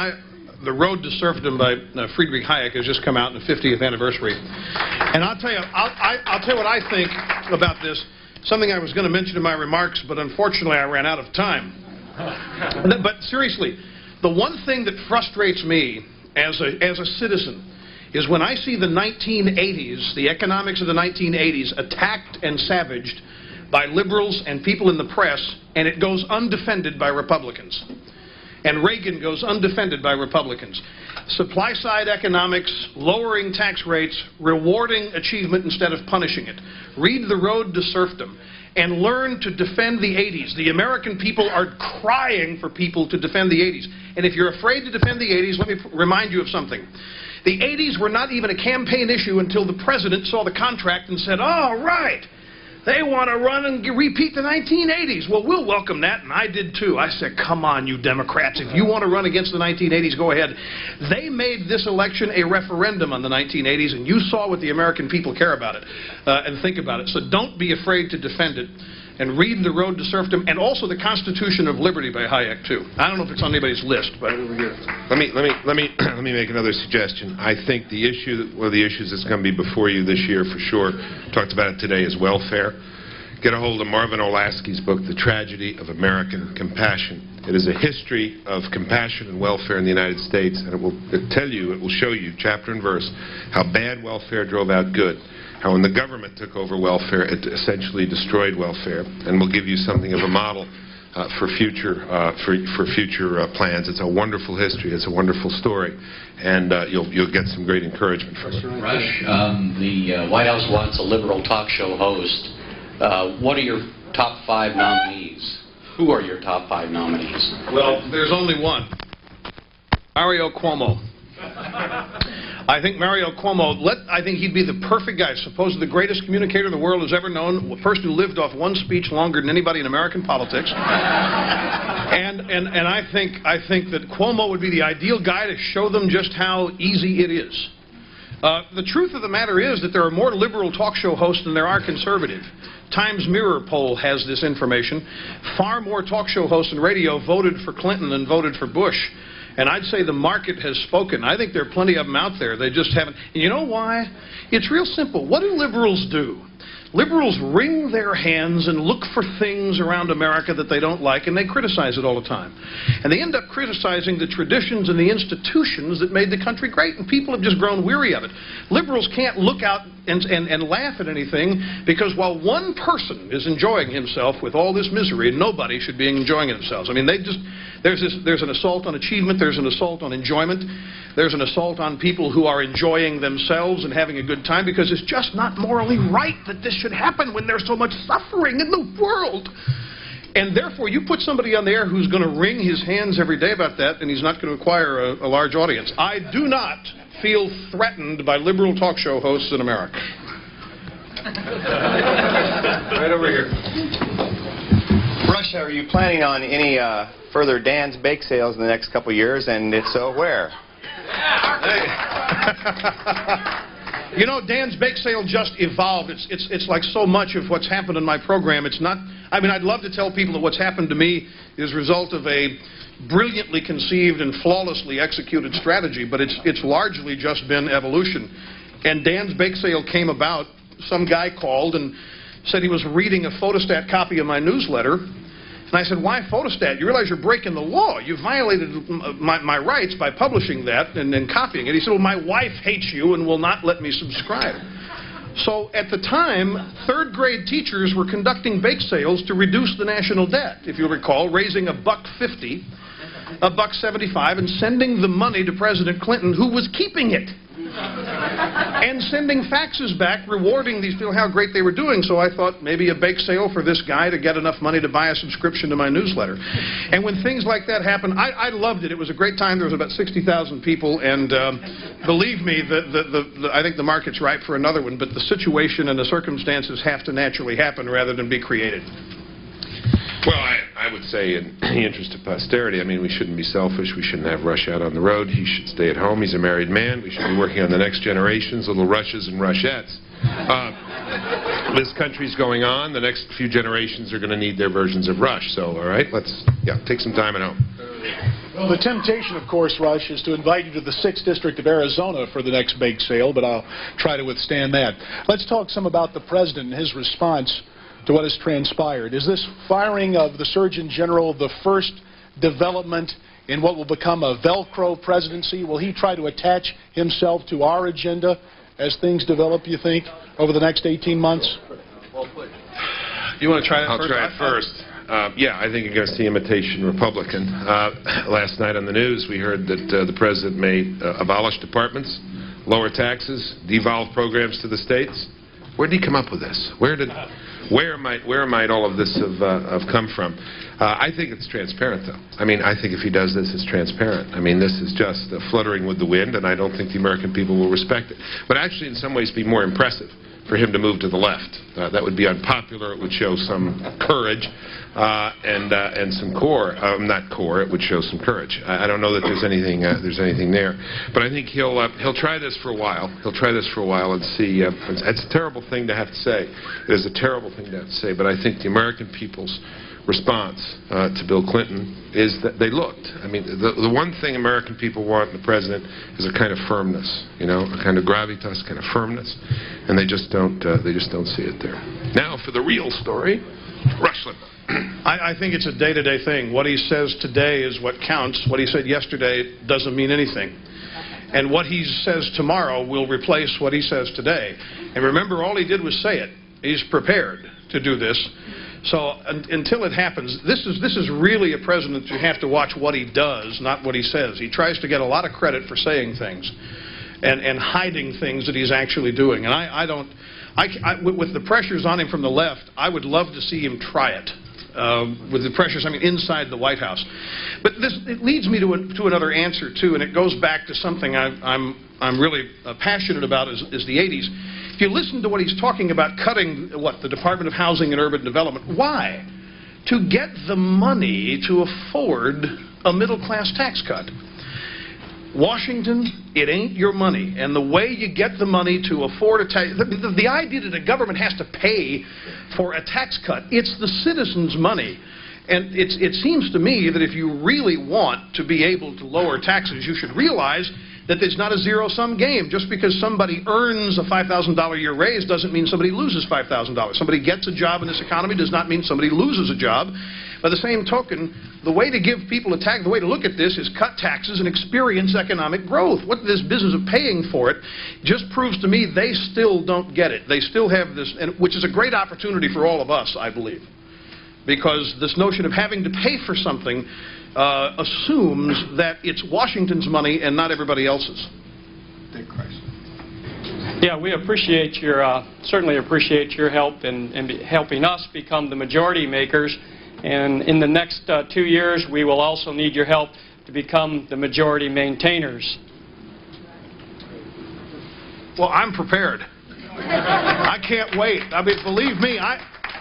The Road to Serfdom by Friedrich Hayek has just come out in the 50th anniversary. And I'll tell you, I'll tell you what I think about this. Something I was going to mention in my remarks, but unfortunately I ran out of time. But seriously, the one thing that frustrates me as a citizen is when I see the 1980s, the economics of the 1980s, attacked and savaged by liberals and people in the press, and it goes undefended by Republicans. And Reagan goes undefended by Republicans. Supply-side economics, lowering tax rates, rewarding achievement instead of punishing it. Read The Road to Serfdom and learn to defend the 80s. The American people are crying for people to defend the 80s. And if you're afraid to defend the 80s, let me remind you of something. The 80s were not even a campaign issue until the president saw the contract and said, all right, they want to run and repeat the 1980s. Well, we'll welcome that, and I did too. I said, come on, you Democrats. If you want to run against the 1980s, go ahead. They made this election a referendum on the 1980s, and you saw what the American people care about it and think about it. So don't be afraid to defend it. And read The Road to Serfdom, and also The Constitution of Liberty by Hayek, too. I don't know if it's on anybody's list, but over here. Let me make another suggestion. I think one of the issues that's going to be before you this year for sure, talked about it today, is welfare. Get a hold of Marvin Olasky's book, The Tragedy of American Compassion. It is a history of compassion and welfare in the United States, and it will show you, chapter and verse, how bad welfare drove out good. How when the government took over welfare, it essentially destroyed welfare, and will give you something of a model for future plans. It's a wonderful history. It's a wonderful story, and you'll get some great encouragement from it. Rush, the White House wants a liberal talk show host. What are your top 5 nominees? Who are your top 5 nominees? Well, there's only one. Mario Cuomo. I think Mario Cuomo, I think he'd be the perfect guy. Supposedly the greatest communicator the world has ever known, a person who lived off one speech longer than anybody in American politics. And I think that Cuomo would be the ideal guy to show them just how easy it is. The truth of the matter is that there are more liberal talk show hosts than there are conservative. Times Mirror poll has this information. Far more talk show hosts in radio voted for Clinton than voted for Bush. And I'd say the market has spoken. I think there are plenty of them out there. They just haven't. And you know why? It's real simple. What do liberals do? Liberals wring their hands and look for things around America that they don't like, and they criticize it all the time. And they end up criticizing the traditions and the institutions that made the country great, and people have just grown weary of it. Liberals can't look out and laugh at anything, because while one person is enjoying himself with all this misery, nobody should be enjoying themselves. I mean, there's an assault on achievement, there's an assault on enjoyment, there's an assault on people who are enjoying themselves and having a good time, because it's just not morally right that this should happen when there's so much suffering in the world. And therefore, you put somebody on the air who's going to wring his hands every day about that, and he's not going to acquire a large audience. I do not feel threatened by liberal talk show hosts in America. Right over here. Rush, are you planning on any further Dan's bake sales in the next couple of years, and if so, where? You know, Dan's bake sale just evolved. It's like so much of what's happened in my program. It's not, I mean, I'd love to tell people that what's happened to me is a result of a brilliantly conceived and flawlessly executed strategy, but it's largely just been evolution. And Dan's bake sale came about, some guy called and said he was reading a photostat copy of my newsletter. And I said, why photostat? You realize you're breaking the law. You violated my rights by publishing that and copying it. He said, well, my wife hates you and will not let me subscribe. So at the time, third-grade teachers were conducting bake sales to reduce the national debt, if you recall, raising $1.50, $1.75, and sending the money to President Clinton, who was keeping it. And sending faxes back rewarding these people how great they were doing. So I thought maybe a bake sale for this guy to get enough money to buy a subscription to my newsletter. And when things like that happen, I loved it. It was a great time. There was about 60,000 people, and believe me, I think the market's ripe for another one, but the situation and the circumstances have to naturally happen rather than be created. Well, I would say in the interest of posterity, I mean, we shouldn't be selfish. We shouldn't have Rush out on the road. He should stay at home. He's a married man. We should be working on the next generations, little Rushes and Rushettes. This country's going on. The next few generations are going to need their versions of Rush. So, all right, let's take some time at home. Well, the temptation, of course, Rush, is to invite you to the 6th District of Arizona for the next bake sale, but I'll try to withstand that. Let's talk some about the President and his response to what has transpired. Is this firing of the Surgeon General the first development in what will become a Velcro presidency? Will he try to attach himself to our agenda as things develop, you think, over the next 18 months? You want to try that first? I'll try it first. Yeah, I think you're going to see imitation Republican. Last night on the news, we heard that the President may abolish departments, lower taxes, devolve programs to the states. Where did he come up with this? Where might all of this have come from? I think it's transparent, though. I mean, I think if he does this, it's transparent. I mean, this is just fluttering with the wind, and I don't think the American people will respect it. But actually, in some ways, be more impressive for him to move to the left. That would be unpopular. It would show some courage and some core. Not core. It would show some courage. I don't know that there's anything there. But I think he'll try this for a while. He'll try this for a while and see. It's a terrible thing to have to say. It is a terrible thing to have to say. But I think the American people's response to Bill Clinton is that they looked. I mean, the one thing American people want in the president is a kind of firmness, you know, a kind of gravitas, kind of firmness, and they just don't see it there. Now, for the real story, Rush Limbaugh. I think it's a day-to-day thing. What he says today is what counts. What he said yesterday doesn't mean anything. And what he says tomorrow will replace what he says today. And remember, all he did was say it. He's prepared to do this. So until it happens, this is really a president you have to watch what he does, not what he says. He tries to get a lot of credit for saying things and hiding things that he's actually doing. And with the pressures on him from the left, I would love to see him try it. With the pressures, I mean, inside the White House. But it leads me to another answer, too, and it goes back to something I'm really passionate about is the 80s. If you listen to what he's talking about cutting, the Department of Housing and Urban Development, why? To get the money to afford a middle-class tax cut. Washington, it ain't your money. And the way you get the money to afford a tax, the idea that the government has to pay for a tax cut, it's the citizens' money. And it seems to me that if you really want to be able to lower taxes, you should realize that it's not a zero-sum game. Just because somebody earns a $5,000 a year raise doesn't mean somebody loses $5,000. Somebody gets a job in this economy does not mean somebody loses a job. By the same token, the way to give people a tax, the way to look at this is cut taxes and experience economic growth. What this business of paying for it just proves to me they still don't get it. They still have this, which is a great opportunity for all of us, I believe. Because this notion of having to pay for something assumes that it's Washington's money and not everybody else's. Yeah, we appreciate your, certainly appreciate your help in helping us become the majority makers. And in the next 2 years, we will also need your help to become the majority maintainers. Well, I'm prepared. I can't wait. I mean, believe me,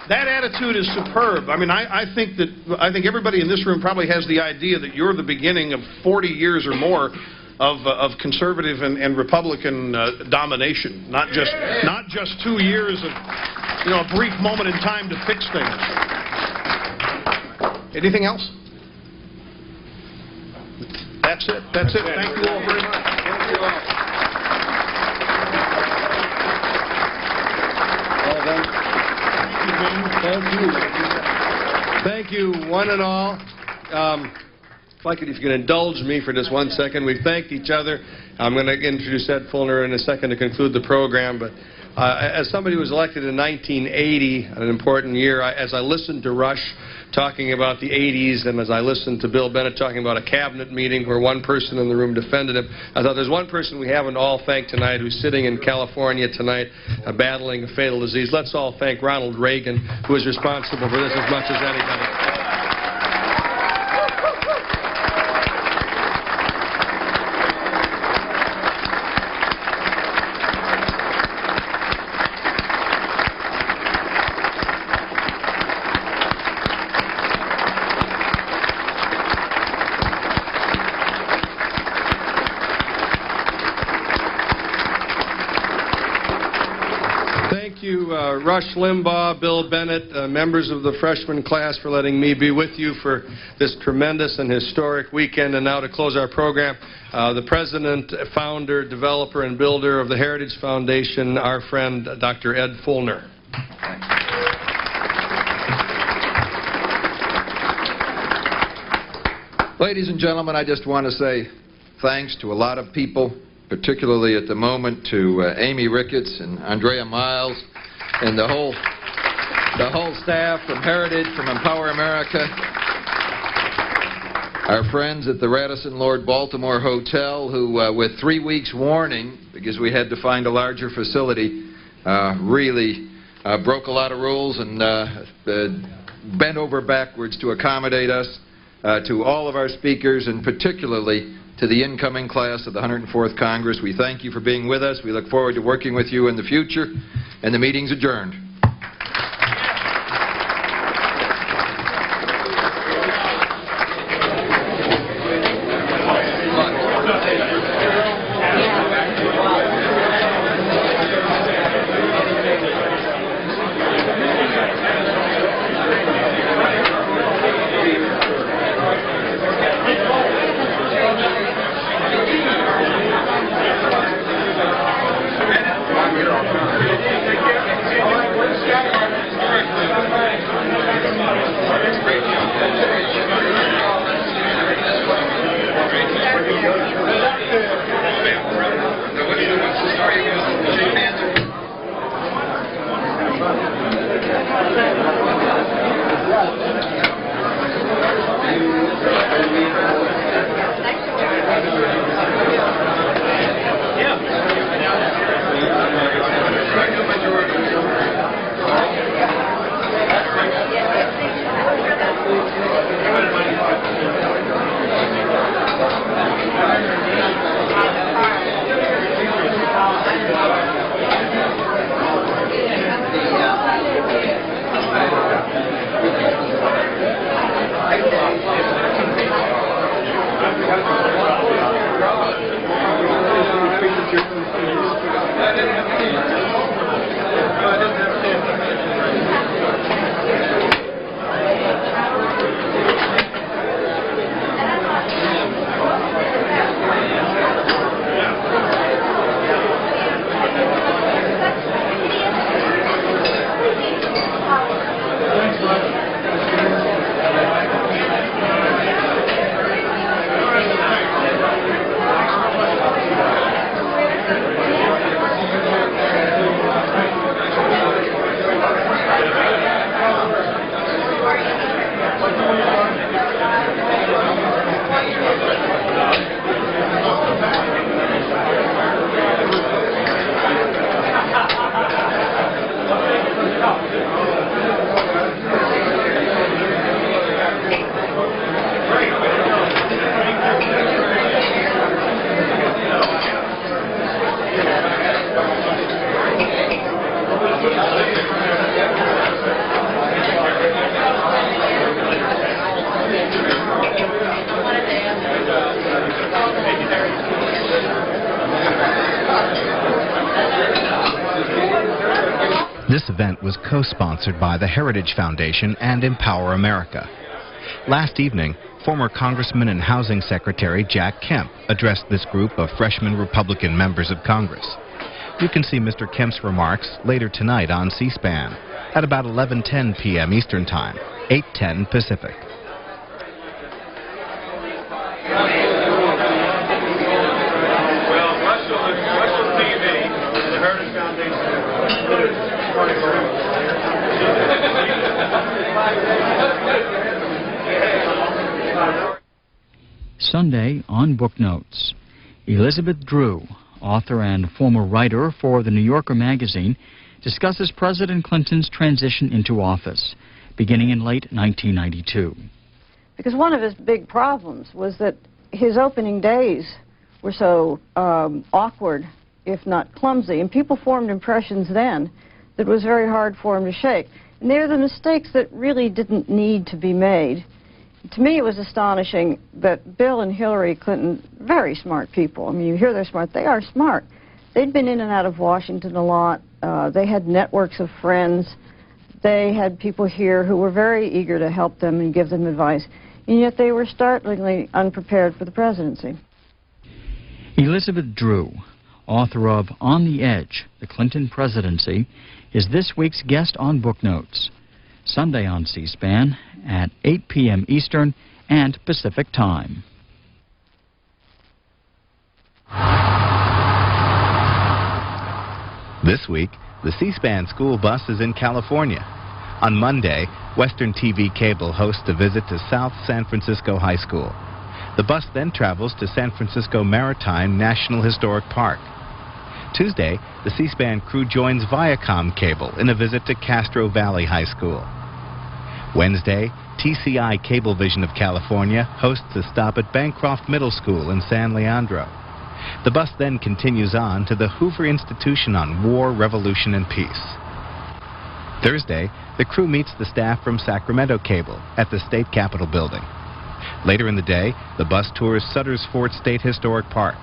that attitude is superb. I mean, I think everybody in this room probably has the idea that you're the beginning of 40 years or more of conservative and Republican domination, not just 2 years of, you know, a brief moment in time to fix things. Anything else? That's it. That's it. Thank you all very much. Thank you all. Thank you, one and all. If I could, if you can indulge me for just 1 second. We've thanked each other. I'm going to introduce Ed Fulner in a second to conclude the program. But as somebody who was elected in 1980, an important year, as I listened to Rush talking about the 80s, and as I listened to Bill Bennett talking about a cabinet meeting where one person in the room defended him, I thought there's one person we haven't all thanked tonight who's sitting in California tonight battling a fatal disease. Let's all thank Ronald Reagan, who is responsible for this as much as anybody. Rush Limbaugh, Bill Bennett, members of the freshman class, for letting me be with you for this tremendous and historic weekend. And now to close our program, the president, founder, developer, and builder of the Heritage Foundation, our friend, Dr. Ed Fulner. Ladies and gentlemen, I just want to say thanks to a lot of people, particularly at the moment to Amy Ricketts and Andrea Miles, and the whole staff from Heritage, from Empower America, our friends at the Radisson Lord Baltimore Hotel, who, with 3 weeks' warning, because we had to find a larger facility, really broke a lot of rules and bent over backwards to accommodate us, to all of our speakers, and particularly to the incoming class of the 104th Congress. We thank you for being with us. We look forward to working with you in the future. And the meeting's adjourned. All right, This event was co-sponsored by the Heritage Foundation and Empower America. Last evening, former Congressman and Housing Secretary Jack Kemp addressed this group of freshman Republican members of Congress. You can see Mr. Kemp's remarks later tonight on C-SPAN at about 11:10 p.m. Eastern Time, 8:10 Pacific. Sunday on Book Notes. Elizabeth Drew, author and former writer for the New Yorker magazine, discusses President Clinton's transition into office, beginning in late 1992. Because one of his big problems was that his opening days were so awkward, if not clumsy, and people formed impressions then that it was very hard for him to shake. And they were the mistakes that really didn't need to be made. To me, it was astonishing that Bill and Hillary Clinton, very smart people. I mean, you hear they're smart. They are smart. They'd been in and out of Washington a lot. They had networks of friends. They had people here who were very eager to help them and give them advice. And yet they were startlingly unprepared for the presidency. Elizabeth Drew, author of On the Edge, The Clinton Presidency, is this week's guest on Book Notes. Sunday on C-SPAN at 8 p.m. Eastern and Pacific Time. This week, the C-SPAN school bus is in California. On Monday, Western TV Cable hosts a visit to South San Francisco High School. The bus then travels to San Francisco Maritime National Historic Park. Tuesday, the C-SPAN crew joins Viacom Cable in a visit to Castro Valley High School. Wednesday, TCI Cablevision of California hosts a stop at Bancroft Middle School in San Leandro. The bus then continues on to the Hoover Institution on War, Revolution, and Peace. Thursday, the crew meets the staff from Sacramento Cable at the State Capitol Building. Later in the day, the bus tours Sutter's Fort State Historic Park.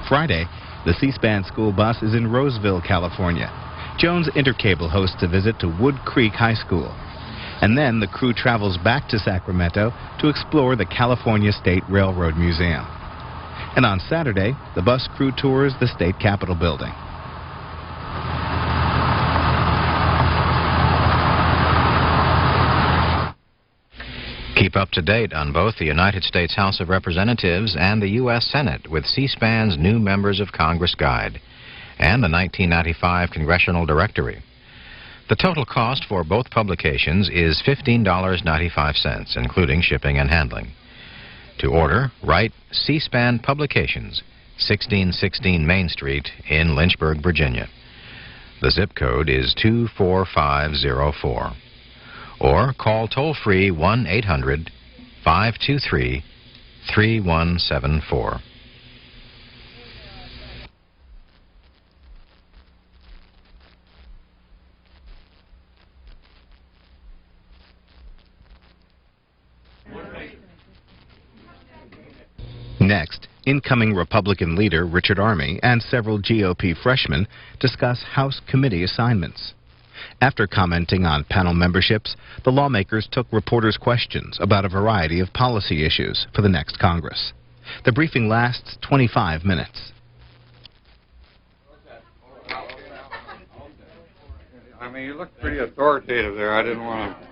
Friday, the C-SPAN school bus is in Roseville, California. Jones Intercable hosts a visit to Wood Creek High School. And then the crew travels back to Sacramento to explore the California State Railroad Museum. And on Saturday, the bus crew tours the State Capitol Building. Keep up to date on both the United States House of Representatives and the U.S. Senate with C-SPAN's New Members of Congress Guide and the 1995 Congressional Directory. The total cost for both publications is $15.95, including shipping and handling. To order, write C-SPAN Publications, 1616 Main Street in Lynchburg, Virginia. The zip code is 24504. Or call toll-free 1-800-523-3174. Next, incoming Republican leader Richard Armey and several GOP freshmen discuss House committee assignments. After commenting on panel memberships, the lawmakers took reporters' questions about a variety of policy issues for the next Congress. The briefing lasts 25 minutes. I mean, you look pretty authoritative there. I didn't want to...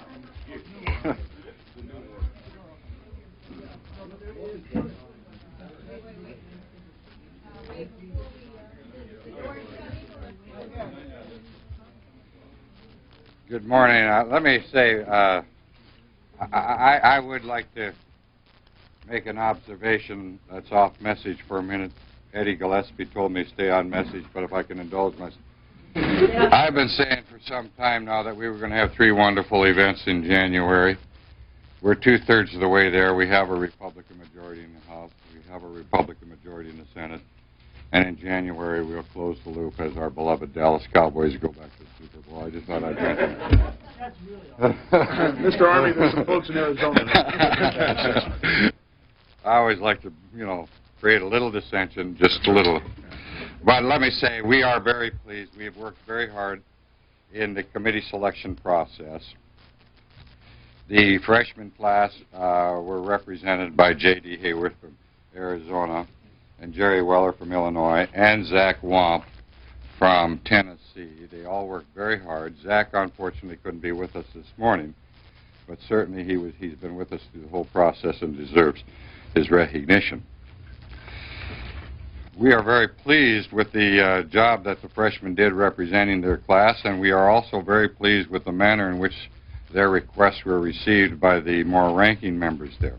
Good morning. Let me say, I would like to make an observation that's off message for a minute. Eddie Gillespie told me to stay on message, but if I can indulge myself. I've been saying for some time now that we were going to have 3 wonderful events in January. We're 2/3 of the way there. We have a Republican majority in the House. We have a Republican majority in the Senate. And in January, we'll close the loop as our beloved Dallas Cowboys go back to the Super Bowl. I just thought I'd mention that. Mr. Army, there's some folks in Arizona. I always like to, create a little dissension, just a little. But let me say, we are very pleased. We have worked very hard in the committee selection process. The freshman class were represented by J.D. Hayworth from Arizona, and Jerry Weller from Illinois, and Zach Wamp from Tennessee. They all worked very hard. Zach, unfortunately, couldn't be with us this morning, but certainly he's been with us through the whole process and deserves his recognition. We are very pleased with the job that the freshmen did representing their class, and we are also very pleased with the manner in which their requests were received by the more ranking members there.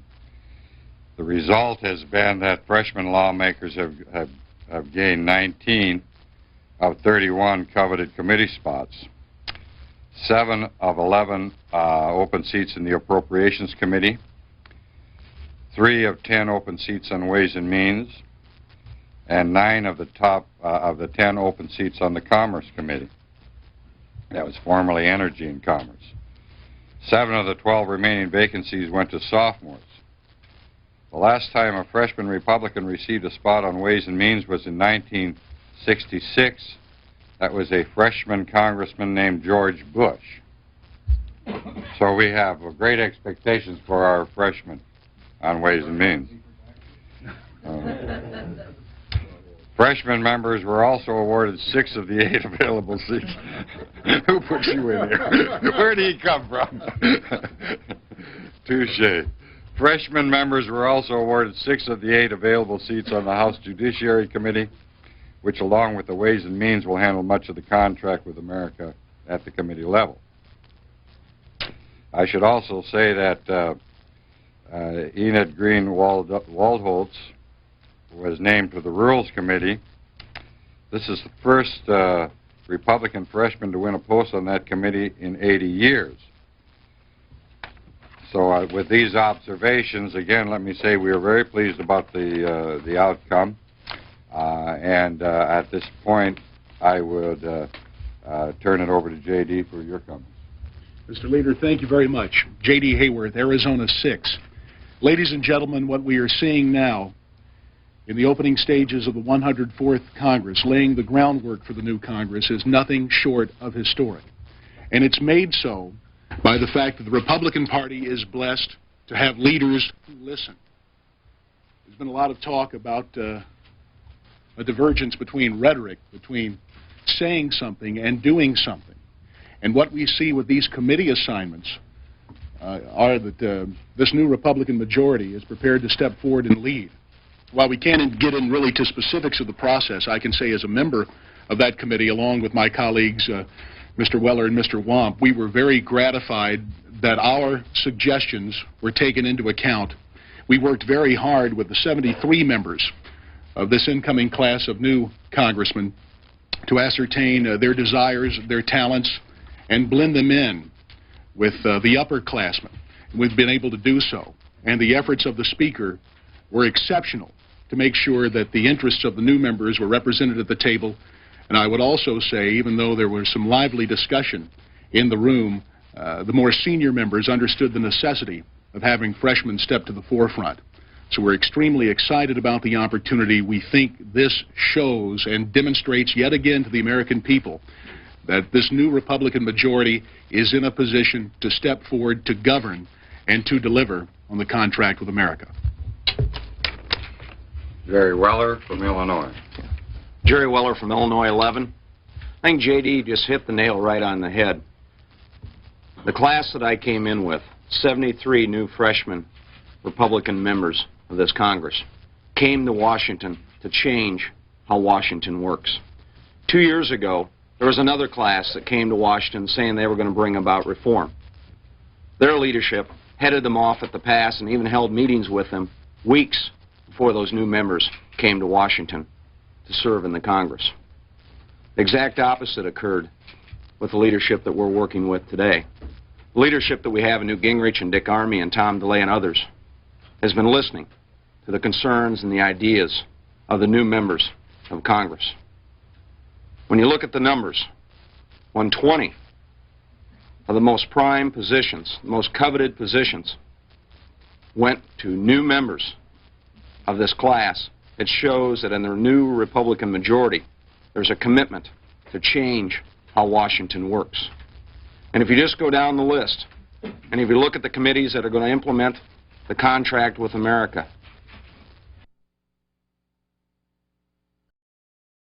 The result has been that freshman lawmakers have gained 19 of 31 coveted committee spots, 7 of 11 open seats in the Appropriations Committee, 3 of 10 open seats on Ways and Means, and 9 of the top of the 10 open seats on the Commerce Committee. That was formerly Energy and Commerce. 7 of the 12 remaining vacancies went to sophomores. The last time a freshman Republican received a spot on Ways and Means was in 1966. That was a freshman congressman named George Bush. So we have great expectations for our freshmen on Ways and Means. Freshman members were also awarded 6 of the 8 available seats. Who put you in here? Where did he come from? Touche. Freshman members were also awarded 6 of the 8 available seats on the House Judiciary Committee, which, along with the Ways and Means, will handle much of the contract with America at the committee level. I should also say that Enid Green Waldholtz was named to the Rules Committee. This is the first Republican freshman to win a post on that committee in 80 years. So with these observations, again, let me say we are very pleased about the outcome. And at this point, I would turn it over to J.D. for your comments. Mr. Leader, thank you very much. J.D. Hayworth, Arizona 6. Ladies and gentlemen, what we are seeing now in the opening stages of the 104th Congress, laying the groundwork for the new Congress, is nothing short of historic. And it's made so by the fact that the Republican Party is blessed to have leaders who listen. There's been a lot of talk about a divergence between rhetoric, between saying something and doing something. And what we see with these committee assignments are that this new Republican majority is prepared to step forward and lead. While we can't get in really to specifics of the process, I can say as a member of that committee, along with my colleagues, Mr. Weller and Mr. Wamp, we were very gratified that our suggestions were taken into account. We worked very hard with the 73 members of this incoming class of new congressmen to ascertain their desires, their talents, and blend them in with the upperclassmen. We've been able to do so. And the efforts of the Speaker were exceptional to make sure that the interests of the new members were represented at the table. And I would also say, even though there was some lively discussion in the room, the more senior members understood the necessity of having freshmen step to the forefront. So we're extremely excited about the opportunity. We think this shows and demonstrates yet again to the American people that this new Republican majority is in a position to step forward, to govern, and to deliver on the contract with America. Jerry Weller from Illinois. Jerry Weller from Illinois 11. I think J.D. just hit the nail right on the head. The class that I came in with, 73 new freshmen Republican members of this Congress, came to Washington to change how Washington works. 2 years ago, there was another class that came to Washington saying they were going to bring about reform. Their leadership headed them off at the pass and even held meetings with them weeks before those new members came to Washington to serve in the Congress. The exact opposite occurred with the leadership that we're working with today. The leadership that we have in Newt Gingrich and Dick Armey and Tom DeLay and others has been listening to the concerns and the ideas of the new members of Congress. When you look at the numbers, 120 of the most prime positions, the most coveted positions, went to new members of this class. It shows that in their new Republican majority, there's a commitment to change how Washington works. And if you just go down the list, and if you look at the committees that are going to implement the contract with America,